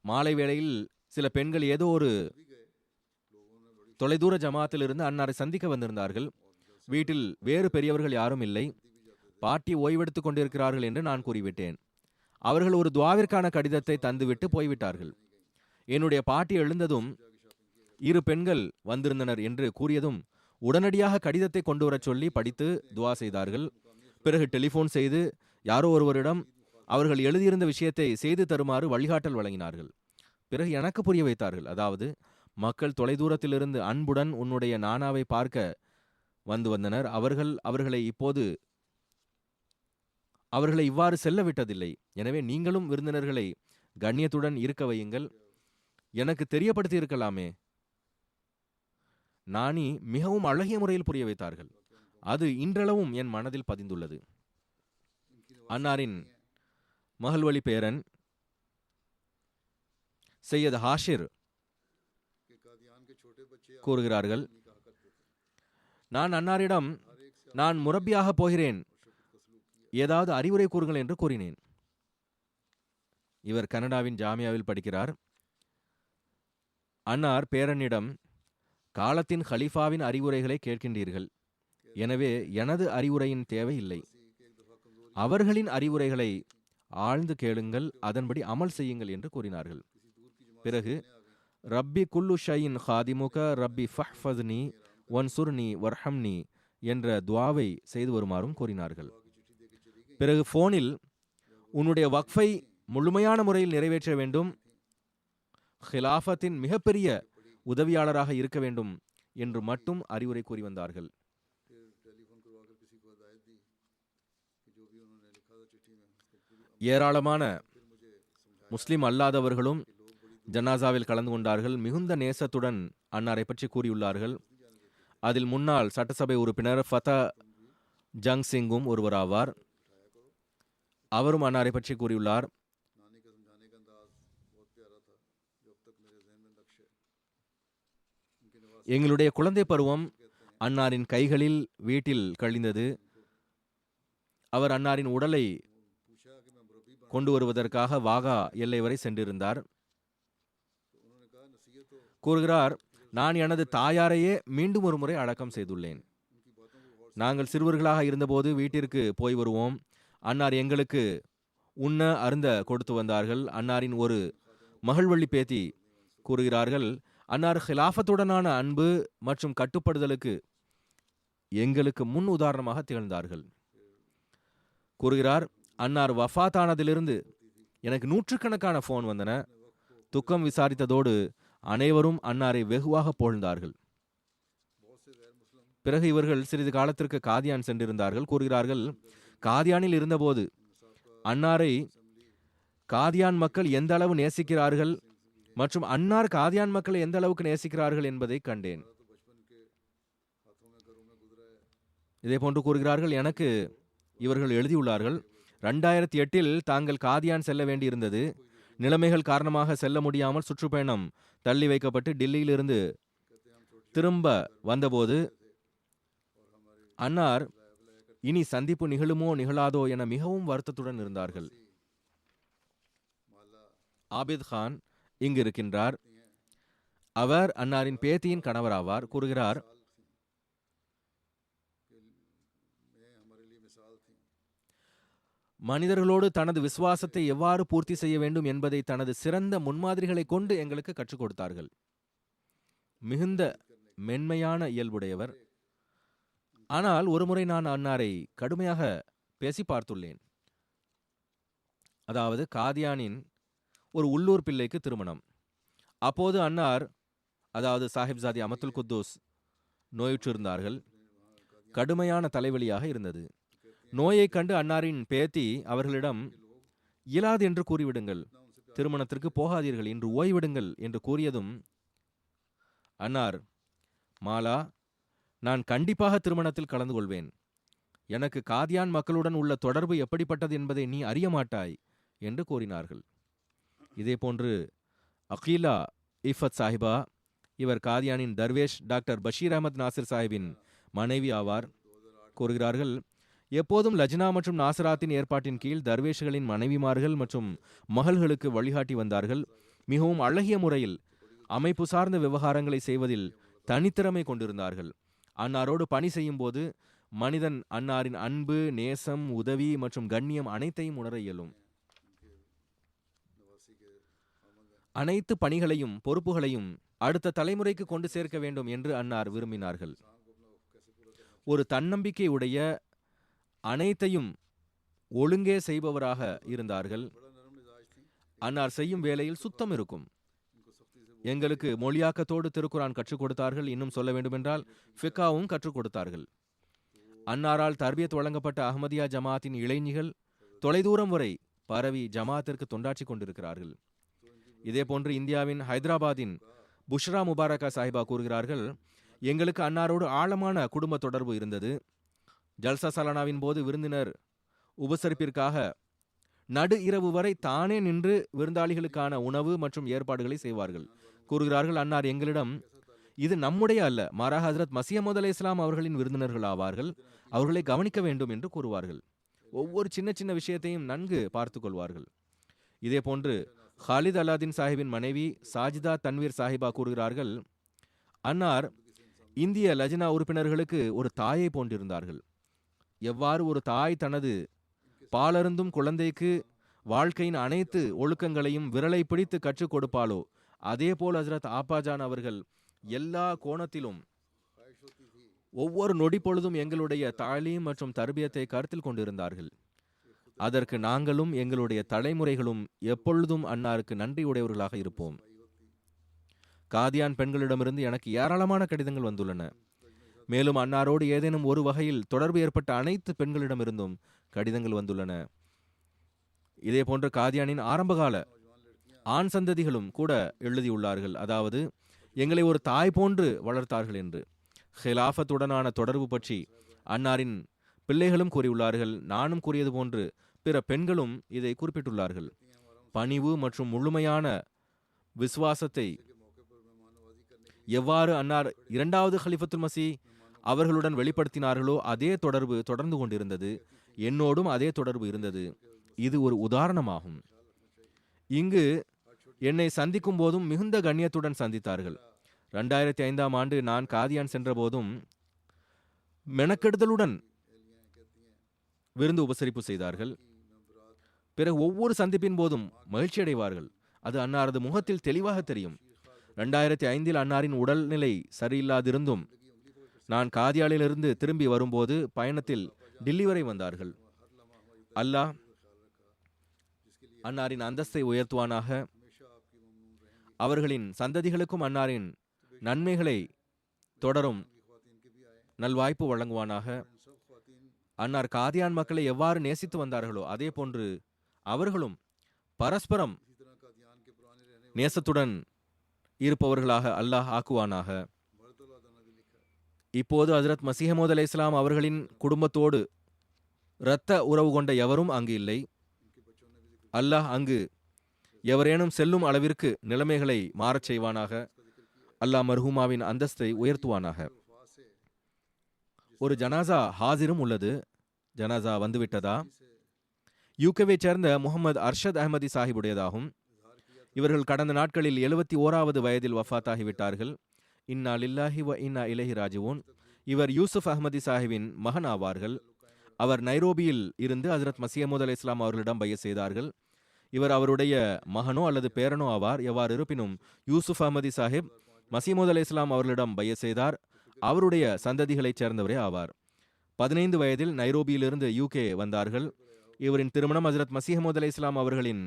மாலை வேளையில் சில பெண்கள் ஏதோ ஒரு தொலைதூர ஜமாத்திலிருந்து அன்னாரை சந்திக்க வந்திருந்தார்கள். வீட்டில் வேறு பெரியவர்கள் யாரும் இல்லை. பாட்டி ஓய்வெடுத்துக் கொண்டிருக்கிறார்கள் என்று நான் கூறிவிட்டேன். அவர்கள் ஒரு துவாவிற்கான கடிதத்தை தந்துவிட்டு போய்விட்டார்கள். என்னுடைய பாட்டி எழுந்ததும் 2 பெண்கள் வந்திருந்தனர் என்று கூறியதும் உடனடியாக கடிதத்தை கொண்டு வரச் சொல்லி படித்து துவா செய்தார்கள். பிறகு டெலிஃபோன் செய்து யாரோ ஒருவரிடம் அவர்கள் எழுதியிருந்த விஷயத்தை செய்து தருமாறு வழிகாட்டல் வழங்கினார்கள். பிறகு எனக்கு புரிய வைத்தார்கள். அதாவது மக்கள் தொலைதூரத்திலிருந்து அன்புடன் உன்னுடைய நானாவை பார்க்க வந்தனர். அவர்களை இவ்வாறு செல்ல விட்டதில்லை. எனவே நீங்களும் விருந்தினர்களை கண்ணியத்துடன் இருக்க வையுங்கள். எனக்கு தெரியப்படுத்தி இருக்கலாமே. நானி மிகவும் அழகிய முறையில் புரிய வைத்தார்கள். அது இன்றளவும் என் மனதில் பதிந்துள்ளது. அன்னாரின் மகள்வழி பேரன் சையத் ஹாஷிர் கூறுகிறார்கள், நான் அன்னாரிடம் நான் முரப்பியாக போகிறேன், ஏதாவது அறிவுரை கூறுங்கள் என்று கூறினேன். இவர் கனடாவின் ஜாமியாவில் படிக்கிறார். அன்னார் பேரனிடம், காலத்தின் ஹலீஃபாவின் அறிவுரைகளை கேட்கின்றீர்கள். எனவே எனது அறிவுரையின் தேவை இல்லை. அவர்களின் அறிவுரைகளை ஆழ்ந்து கேளுங்கள், அதன்படி அமல் செய்யுங்கள் என்று கூறினார்கள். பிறகு ரப்பி குல்லு ஷையின் ஹாதிமுக ரப்பி ஃபஹ்ஃபஸ்னி வன்சுர்னி வர்ஹம்னி என்ற துவாவை செய்து வருமாறும் கூறினார்கள். பிறகு போனில் உன்னுடைய வக்ஃபை முழுமையான முறையில் நிறைவேற்ற வேண்டும், ஹிலாஃபத்தின் மிகப்பெரிய உதவியாளராக இருக்க வேண்டும் என்று மட்டும் அறிவுரை கூறி வந்தார்கள். ஏராளமான முஸ்லிம் அல்லாதவர்களும் ஜனாசாவில் கலந்து கொண்டார்கள். மிகுந்த நேசத்துடன் அன்னாரை பற்றி கூறியுள்ளார்கள். அதில் முன்னாள் சட்டசபை உறுப்பினர் ஃபதா ஜங் சிங்கும் ஒருவராவார். அவரும் அன்னாரை பற்றி கூறியுள்ளார். எங்களுடைய குழந்தை பருவம் அன்னாரின் கைகளில் வீட்டில் கழிந்தது. அவர் அன்னாரின் உடலை கொண்டு வருவதற்காக வாகா எல்லை வரை சென்றிருந்தார். கூறுகிறார், நான் எனது தாயாரையே மீண்டும் ஒரு முறை அடக்கம் செய்துள்ளேன். நாங்கள் சிறுவர்களாக இருந்தபோது வீட்டிற்கு போய் வருவோம். அன்னார் எங்களுக்கு உண்ண அருந்த கொடுத்து வந்தார்கள். அன்னாரின் ஒரு மகள்வள்ளி பேத்தி கூறுகிறார்கள், அன்னார் ஹிலாஃபத்துடனான அன்பு மற்றும் கட்டுப்படுதலுக்கு எங்களுக்கு முன் உதாரணமாக திகழ்ந்தார்கள். கூறுகிறார், அன்னார் வஃபாத்தானதிலிருந்து எனக்கு நூற்றுக்கணக்கான ஃபோன் வந்தன. துக்கம் விசாரித்ததோடு அனைவரும் அன்னாரை வெகுவாக புகழ்ந்தார்கள். பிறகு இவர்கள் சிறிது காலத்திற்கு காதியான் சென்றிருந்தார்கள். கூறுகிறார்கள், காதியானில் இருந்தபோது அன்னாரை காதியான் மக்கள் எந்த அளவு நேசிக்கிறார்கள் மற்றும் அன்னார் காதியான் மக்களை எந்த அளவுக்கு நேசிக்கிறார்கள் என்பதை கண்டேன். இதே போன்று கூறுகிறார்கள், எனக்கு இவர்கள் எழுதியுள்ளார்கள், 2008 தாங்கள் காதியான் செல்ல வேண்டியிருந்தது. நிலைமைகள் காரணமாக செல்ல முடியாமல் சுற்றுப்பயணம் தள்ளி வைக்கப்பட்டு டில்லியிலிருந்து திரும்ப வந்தபோது அன்னார் இனி சந்திப்பு நிகழுமோ நிகழாதோ என மிகவும் வருத்தத்துடன் இருந்தார்கள். ஆபித் கான் இங்கு இருக்கின்றார். அவர் அன்னாரின் பேத்தியின் கணவராவார். கூறுகிறார், மனிதர்களோடு தனது விசுவாசத்தை எவ்வாறு பூர்த்தி செய்ய வேண்டும் என்பதை தனது சிறந்த முன்மாதிரிகளை கொண்டு எங்களுக்கு கற்றுக் கொடுத்தார்கள். மிகுந்த மென்மையான இயல்புடையவர். ஆனால் ஒருமுறை நான் அன்னாரை கடுமையாக பேசி பார்த்துள்ளேன். அதாவது காதியானின் ஒரு உள்ளூர் பிள்ளைக்கு திருமணம். அப்போது அன்னார், அதாவது சாஹிப்சாதி அமத்துல் குத்தூஸ் நோயுற்றிருந்தார்கள். கடுமையான தலைவலியாக இருந்தது. நோயை கண்டு அன்னாரின் பேத்தி அவர்களிடம், இயலாது என்று கூறிவிடுங்கள், திருமணத்திற்கு போகாதீர்கள், இன்று ஓய்விடுங்கள் என்று கூறியதும் அன்னார், மாலா, நான் கண்டிப்பாக திருமணத்தில் கலந்து கொள்வேன். எனக்கு காதியான் மக்களுடன் உள்ள தொடர்பு எப்படிப்பட்டது என்பதை நீ அறிய மாட்டாய் என்று கூறினார்கள். இதே போன்று அகீலா இஃபத் சாஹிபா, இவர் காதியானின் தர்வேஷ் டாக்டர் பஷீர் அஹமத் நாசிர் சாஹிபின் மனைவி ஆவார். கூறுகிறார்கள், எப்போதும் லஜ்னா மற்றும் நாசராத்தின் ஏற்பாட்டின் கீழ் தர்வேஷ்களின் மனைவிமார்கள் மற்றும் மகள்களுக்கு வழிகாட்டி வந்தார்கள். மிகவும் அழகிய முறையில் அமைப்பு சார்ந்த விவகாரங்களை செய்வதில் தனித்திறமை கொண்டிருந்தார்கள். அன்னாரோடு பணி செய்யும் போது மனிதன் அன்னாரின் அன்பு, நேசம், உதவி மற்றும் கண்ணியம் அனைத்தையும் உணர இயலும். அனைத்து பணிகளையும் பொறுப்புகளையும் அடுத்த தலைமுறைக்கு கொண்டு சேர்க்க வேண்டும் என்று அன்னார் விரும்பினார்கள். ஒரு தன்னம்பிக்கை உடைய, அனைத்தையும் ஒழுங்கே செய்பவராக இருந்தார்கள். அன்னார் செய்யும் வேளையில் சுத்தம் இருக்கும். எங்களுக்கு மொழியாக்கத்தோடு திருக்குரான் கற்றுக் கொடுத்தார்கள். இன்னும் சொல்ல வேண்டுமென்றால் ஃபிகாவும் கற்றுக் கொடுத்தார்கள். அன்னாரால் தர்பியத் வழங்கப்பட்ட அஹ்மதியா ஜமாத்தின் இளைஞர்கள் தொலைதூரம் வரை பரவி ஜமாத்திற்கு தொண்டாற்றி கொண்டிருக்கிறார்கள். இதேபோன்று இந்தியாவின் ஹைதராபாத்தின் புஷ்ரா முபாரகா சாஹிபா கூறுகிறார்கள், எங்களுக்கு அன்னாரோடு ஆழமான குடும்ப தொடர்பு இருந்தது. ஜல்சா சலானாவின் போது விருந்தினர் உபசரிப்பிற்காக நடு இரவு வரை தானே நின்று விருந்தாளிகளுக்கான உணவு மற்றும் ஏற்பாடுகளை செய்வார்கள். கூறுகிறார்கள், அன்னார் எங்களிடம், இது நம்முடைய அல்ல, மாறாக ஹஜ்ரத் மஸீஹ் அலைஹிஸ்ஸலாம் அவர்களின் விருந்தினர்கள் ஆவார்கள், அவர்களை கவனிக்க வேண்டும் என்று கூறுவார்கள். ஒவ்வொரு சின்ன சின்ன விஷயத்தையும் நன்கு பார்த்து கொள்வார்கள். இதே போன்று ஹாலித் அலாதீன் சாஹிபின் மனைவி சாஜிதா தன்வீர் சாஹிபா கூறுகிறார்கள், அன்னார் இந்திய லஜ்னா உறுப்பினர்களுக்கு ஒரு தாயை போன்றிருந்தார்கள். எவ்வாறு ஒரு தாய் தனது பாலருந்தும் குழந்தைக்கு வாழ்க்கையின் அனைத்து ஒழுக்கங்களையும் விரலை பிடித்து கற்றுக் கொடுப்பாளோ, அதே போல் ஹஜ்ரத் ஆப்பாஜான் அவர்கள் எல்லா கோணத்திலும் ஒவ்வொரு நொடி பொழுதும் எங்களுடைய தாலீம் மற்றும் தர்பியத்தை கருத்தில் கொண்டிருந்தார்கள். அதற்கு நாங்களும் எங்களுடைய தலைமுறைகளும் எப்பொழுதும் அன்னாருக்கு நன்றி உடையவர்களாக இருப்போம். காதியான் பெண்களிடமிருந்து எனக்கு ஏராளமான கடிதங்கள் வந்துள்ளன. மேலும் அன்னாரோடு ஏதேனும் ஒரு வகையில் தொடர்பு ஏற்பட்ட அனைத்து பெண்களிடமிருந்தும் கடிதங்கள் வந்துள்ளன. இதே போன்ற காதியானின் ஆரம்பகால ஆண் சந்ததிகளும் கூட எழுதியுள்ளார்கள். அதாவது, எங்களை ஒரு தாய் போன்று வளர்த்தார்கள் என்று. ஹிலாஃபத்துடனான தொடர்பு பற்றி அன்னாரின் பிள்ளைகளும் கூறியுள்ளார்கள். நானும் கூறியது போன்று பிற பெண்களும் இதை குறிப்பிட்டுள்ளார்கள். பணிவு மற்றும் முழுமையான விசுவாசத்தை எவ்வாறு அன்னார் இரண்டாவது ஹலிஃபத்துல் மசீஹ் அவர்களுடன் வெளிப்படுத்தினார்களோ அதே தொடர்பு தொடர்ந்து கொண்டிருந்தது. என்னோடும் அதே தொடர்பு இருந்தது. இது ஒரு உதாரணமாகும். இங்கு என்னை சந்திக்கும் போதும் மிகுந்த கண்ணியத்துடன் சந்தித்தார்கள். 2005ஆம் ஆண்டு நான் காதியான் சென்ற போதும் மெனக்கெடுதலுடன் விருந்து உபசரிப்பு செய்தார்கள். பிறகு ஒவ்வொரு சந்திப்பின் போதும் மகிழ்ச்சி அடைவார்கள். அது அன்னாரது முகத்தில் தெளிவாக தெரியும். 2005இல் அன்னாரின் உடல்நிலை சரியில்லாதிருந்தும் நான் காதியாலிலிருந்து திரும்பி வரும்போது பயணத்தில் டில்லி வரை வந்தார்கள். அல்லாஹ் அன்னாரின் அந்தஸ்தை உயர்த்துவானாக. அவர்களின் சந்ததிகளுக்கும் அன்னாரின் நன்மைகளை தொடரும் நல்வாய்ப்பு வழங்குவானாக. அன்னார் காதியான் மக்களை எவ்வாறு நேசித்து வந்தார்களோ அதே போன்று அவர்களும் பரஸ்பரம் நேசத்துடன் இருப்பவர்களாக அல்லாஹ் ஆக்குவானாக. இப்போது ஹஜ்ரத் மஸீஹ் மவ்ஊத் அலைஹிஸ்ஸலாம் அவர்களின் குடும்பத்தோடு இரத்த உறவு கொண்ட எவரும் அங்கு இல்லை. அல்லாஹ் அங்கு எவரேனும் செல்லும் அளவிற்கு நிலைமைகளை மாறச் செய்வானாக. அல்லாஹ் மர்ஹூமாவின் அந்தஸ்தை உயர்த்துவானாக. ஒரு ஜனாசா ஹாசிரும் உள்ளது. ஜனாசா வந்துவிட்டதா? யூகேவை சேர்ந்த முகமது அர்ஷத் அஹமதி சாஹிபுடையதாகும். இவர்கள் கடந்த நாட்களில் 71வது வயதில் வஃபாத்தாகிவிட்டார்கள். இன்னா லில்லாஹி வ இன்னா இலைஹி ராஜிஊன். இவர் யூசுப் அஹமதி சாஹிபின் மகன் ஆவார்கள். அவர் நைரோபியில் இருந்து ஹஜ்ரத் மஸீஹ் மவ்ஊத் அலைஹிஸ்ஸலாம் அவர்களிடம் பைஅத் செய்தார்கள். இவர் அவருடைய மகனோ அல்லது பேரனோ ஆவார். எவ்வாறு இருப்பினும் யூசுப் அஹமதி சாஹிப் மஸீஹ் மவ்ஊத் அலைஹிஸ்ஸலாம் அவர்களிடம் பைஅத் செய்தார். அவருடைய சந்ததிகளைச் சேர்ந்தவரே ஆவார். 15 வயதில் நைரோபியிலிருந்து யூகே வந்தார்கள். இவரின் திருமணம் ஹஜ்ரத் மஸீஹ் மவ்ஊத் அலைஹிஸ்ஸலாம் அவர்களின்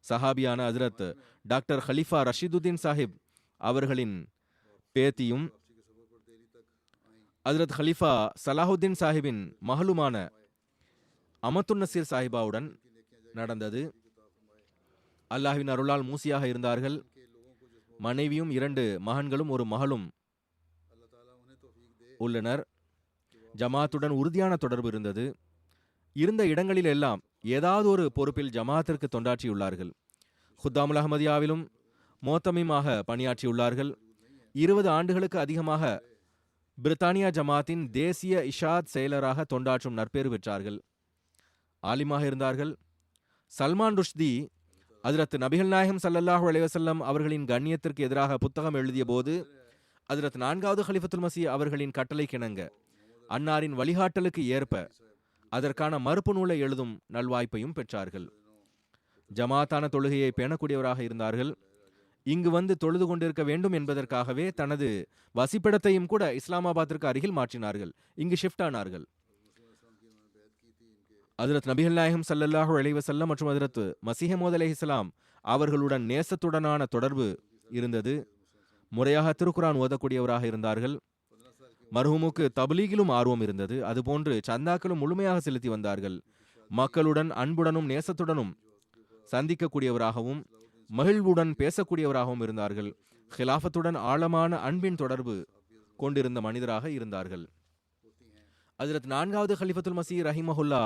சஹாபியான ஹஜ்ரத் டாக்டர் ஹலிஃபா ரஷீதுதீன் சாஹிப் அவர்களின் பேத்தியும் ஹஜ்ரத் ஹலிஃபா சலாஹுத்தீன் சாஹிபின் மகளுமான அமத்துன் நசீர் சாஹிபாவுடன் நடந்தது. அல்லாஹ்வின் அருளால் மூசியாக இருந்தார்கள். மனைவியும் 2 மகன்களும் ஒரு மகளும் உள்ளனர். ஜமாத்துடன் உறுதியான தொடர்பு இருந்தது. இருந்த இடங்களில் எல்லாம் ஏதாவது ஒரு பொறுப்பில் ஜமாத்திற்கு தொண்டாற்றியுள்ளார்கள். ஹுத்தாமுல் அஹமதியாவிலும் மோத்தமீமாக பணியாற்றியுள்ளார்கள். 20 ஆண்டுகளுக்கு அதிகமாக பிரித்தானியா ஜமாத்தின் தேசிய இஷாத் செயலராக தொண்டாற்றும் நற்பேறு பெற்றார்கள். ஆலிமாக இருந்தார்கள். சல்மான் ருஷ்தி ஹஜ்ரத் நபிகள் நாயகம் ஸல்லல்லாஹு அலைஹி வஸல்லம் அவர்களின் கண்ணியத்திற்கு எதிராக புத்தகம் எழுதிய போது ஹஜ்ரத் 4வது ஹலிஃபத்துல் மஸீஹ் அவர்களின் கட்டளைக்கிணங்க அன்னாரின் வழிகாட்டலுக்கு ஏற்ப அதற்கான மறுப்பு நூலை எழுதும் நல்வாய்ப்பையும் பெற்றார்கள். ஜமாத்தான தொழுகையை பேணக்கூடியவராக இருந்தார்கள். இங்கு வந்து தொழுது கொண்டிருக்க வேண்டும் என்பதற்காகவே தனது வசிப்பிடத்தையும் கூட இஸ்லாமாபாத்திற்கு அருகில் மாற்றினார்கள். இங்கு ஷிஃப்ட் ஆனார்கள். ஹஜ்ரத் நபிகள் நாயகம் ஸல்லல்லாஹு அலைஹி வஸல்லம் மற்றும் ஹஜ்ரத் மஸீஹ் மவ்ஊத் அலைஹிஸ்ஸலாம் அவர்களுடன் நேசத்துடனான தொடர்பு இருந்தது. முறையாக திருக்குரான் ஓதக்கூடியவராக இருந்தார்கள். மர்ஹூமுக்கு தப்லீகிலும் ஆர்வம் இருந்தது. அதுபோன்று சந்தாக்களும் முழுமையாக செலுத்தி வந்தார்கள். மக்களுடன் அன்புடனும் நேசத்துடனும் சந்திக்கக்கூடியவராகவும் மகிழ்வுடன் பேசக்கூடியவராகவும் இருந்தார்கள். ஹிலாஃபத்துடன் ஆழமான அன்பின் தொடர்பு கொண்டிருந்த மனிதராக இருந்தார்கள். ஹஜ்ரத் 4வது ஹலிஃபத்துல் மஸீஹ் ரஹிமஹுல்லா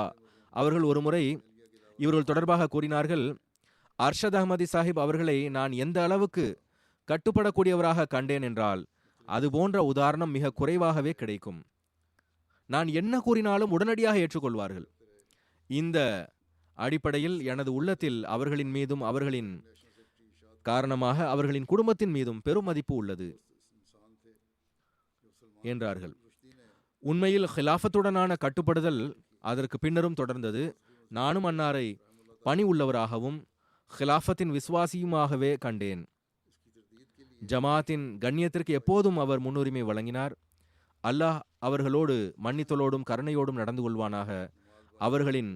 அவர்கள் ஒரு முறை இவர்கள் தொடர்பாக கூறினார்கள், அர்ஷத் அஹமதி சாஹிப் அவர்களை நான் எந்த அளவுக்கு கட்டுப்படக்கூடியவராக கண்டேன் என்றால் அது போன்ற உதாரணம் மிக குறைவாகவே கிடைக்கும். நான் என்ன கூறினாலும் உடனடியாக ஏற்றுக்கொள்வார்கள். இந்த அடிப்படையில் எனது உள்ளத்தில் அவர்களின் மீதும் அவர்களின் காரணமாக அவர்களின் குடும்பத்தின் மீதும் பெரும் மதிப்பு உள்ளது என்றார்கள். உண்மையில் ஹிலாஃபத்துடனான கட்டுப்படுதல் அதற்கு பின்னரும் தொடர்ந்தது. நானும் அன்னாரை பணி உள்ளவராகவும் ஹிலாஃபத்தின் விசுவாசியுமாகவே கண்டேன். ஜமாத்தின் கண்ணியத்திற்கு எப்போதும் அவர் முன்னுரிமை வழங்கினார். அல்லாஹ் அவர்களோடு மன்னித்தலோடும் கருணையோடும் நடந்து கொள்வானாக. அவர்களின்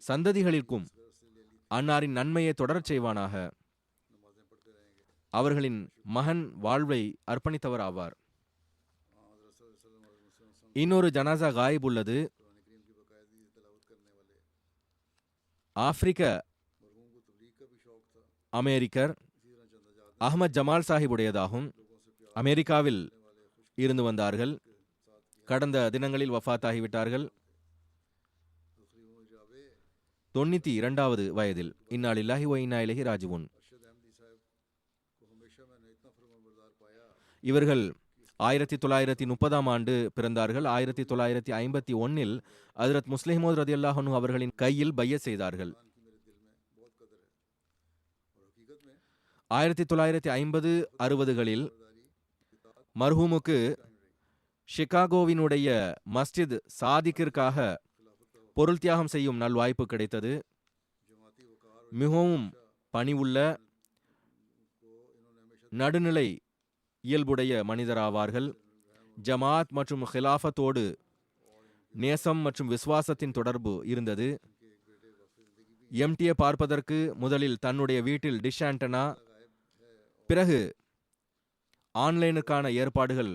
சந்ததிகளிற்கும் அன்னாரின் நன்மையை தொடரச் செய்வானாக. அவர்களின் மகன் வாழ்வை அர்ப்பணித்தவர் ஆவார். இன்னொரு ஜனாசா காயிப் உள்ளது. ஆப்பிரிக்க அமெரிக்கர் அஹ்மத் ஜமால் சாஹிப் உடையதாகும். அமெரிக்காவில் இருந்து வந்தார்கள். கடந்த தினங்களில் வஃபாத் ஆகிவிட்டார்கள். 92வது வயதில். இன்னா லில்லாஹி வ இன்னா இலைஹி ராஜிஊன். இவர்கள் 1930ஆம் ஆண்டு பிறந்தார்கள். 1951இல் ஹஜ்ரத் முஸ்லிம் மவ்ஊத் ரலியல்லாஹு அன்ஹு அவர்களின் கையில் பையத் செய்தார்கள். 1950-60களில் மர்ஹூமுக்கு ஷிகாகோவினுடைய மஸ்ஜித் சாதிக்கிற்காக பொருள் தியாகம் செய்யும் நல்வாய்ப்பு கிடைத்தது. மிகவும் பணிவுள்ள நடுநிலை இயல்புடைய மனிதராவார்கள். ஜமாத் மற்றும் ஹிலாஃபத்தோடு நேசம் மற்றும் விசுவாசத்தின் தொடர்பு இருந்தது. எம்டியை பார்ப்பதற்கு முதலில் தன்னுடைய வீட்டில் டிஷ் ஆண்டனா, பிறகு ஆன்லைனுக்கான ஏற்பாடுகள்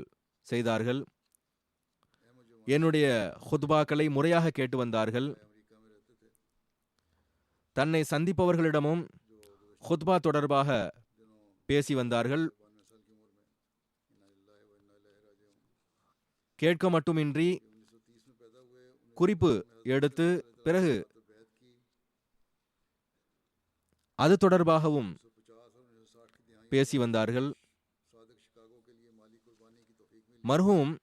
செய்தார்கள். என்னுடைய ஹுத்பாக்களை முறையாக கேட்டு வந்தார்கள். தன்னை சந்திப்பவர்களிடமும் ஹுத்பா தொடர்பாக பேசி வந்தார்கள். கேட்க மட்டுமின்றி குறிப்பு எடுத்து பிறகு அது தொடர்பாகவும் பேசி வந்தார்கள். மர்ஹூம்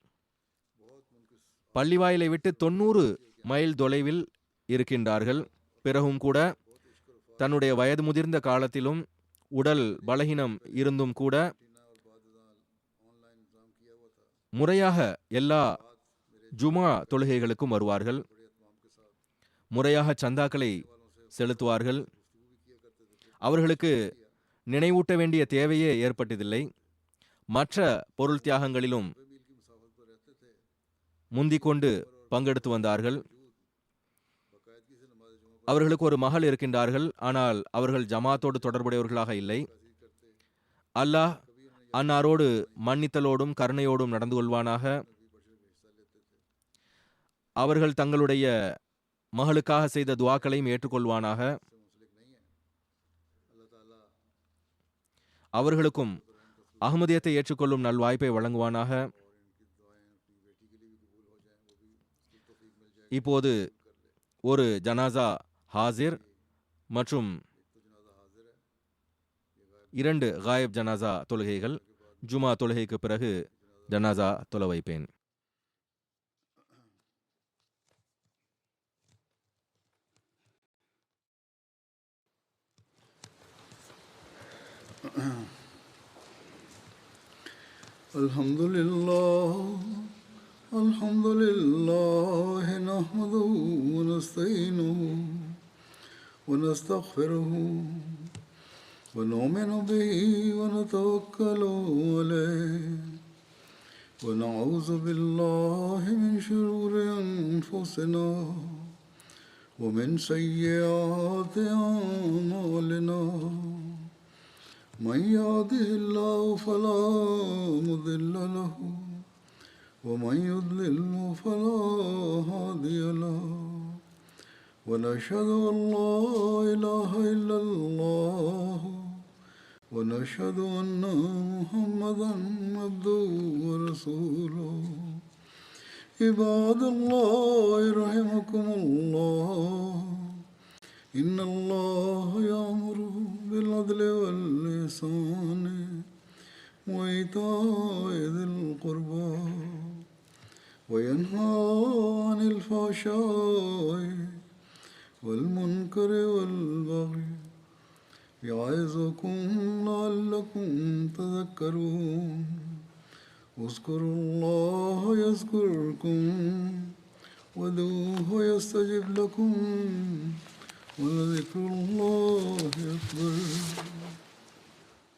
பள்ளிவாயிலை விட்டு 90 மைல் தொலைவில் இருக்கின்றார்கள். பிறகும் கூட தன்னுடைய வயது முதிர்ந்த காலத்திலும் உடல் பலகீனம் இருந்தும் கூட முறையாக எல்லா ஜுமா தொழுகைகளுக்கும் வருவார்கள். முறையாக சந்தாக்களை செலுத்துவார்கள். அவர்களுக்கு நினைவூட்ட வேண்டிய தேவையே ஏற்பட்டதில்லை. மற்ற பொருள் தியாகங்களிலும் முந்திக்கொண்டு பங்கெடுத்து வந்தார்கள். அவர்களுக்கு ஒரு மகள் இருக்கின்றார்கள். ஆனால் அவர்கள் ஜமாத்தோடு தொடர்புடையவர்களாக இல்லை. அல்லாஹ் அன்னாரோடு மன்னித்தலோடும் கருணையோடும் நடந்து கொள்வானாக. அவர்கள் தங்களுடைய மகளுக்காக செய்த துஆக்களையும் ஏற்றுக்கொள்வானாக. அவர்களுக்கும் அஹ்மதியத்தை ஏற்றுக்கொள்ளும் நல்வாய்ப்பை வழங்குவானாக. இப்போது ஒரு ஜனாசா ஹாசிர் மற்றும் 2 காயிப் ஜனாசா தொழுகைகள். ஜுமா தொழுகைக்கு பிறகு ஜனாசா தொலை வைப்பேன். Alhamdulillah nahmaduhu wa nasta'inuhu wa nastaghfiruhu wa nu'minu bihi wa natawakkalu alayhi wa na'udhu billahi min shururi anfusina wa min sayyiati a'malina. من يهده الله فلا مضل له ومن يضلل فلا هادي له ونشهد أن لا إله إلا الله ونشهد أن محمدا عبده ورسوله. عباد الله رحمكم الله إن الله يأمر بالعدل والإحسان وإيتاء ذي القربى وينهى عن الفحشاء والمنكر والبغي يعظكم لعلكم تذكرون. اذكروا الله يذكركم وادعوه يستجب لكم ولذكر الله أكبر.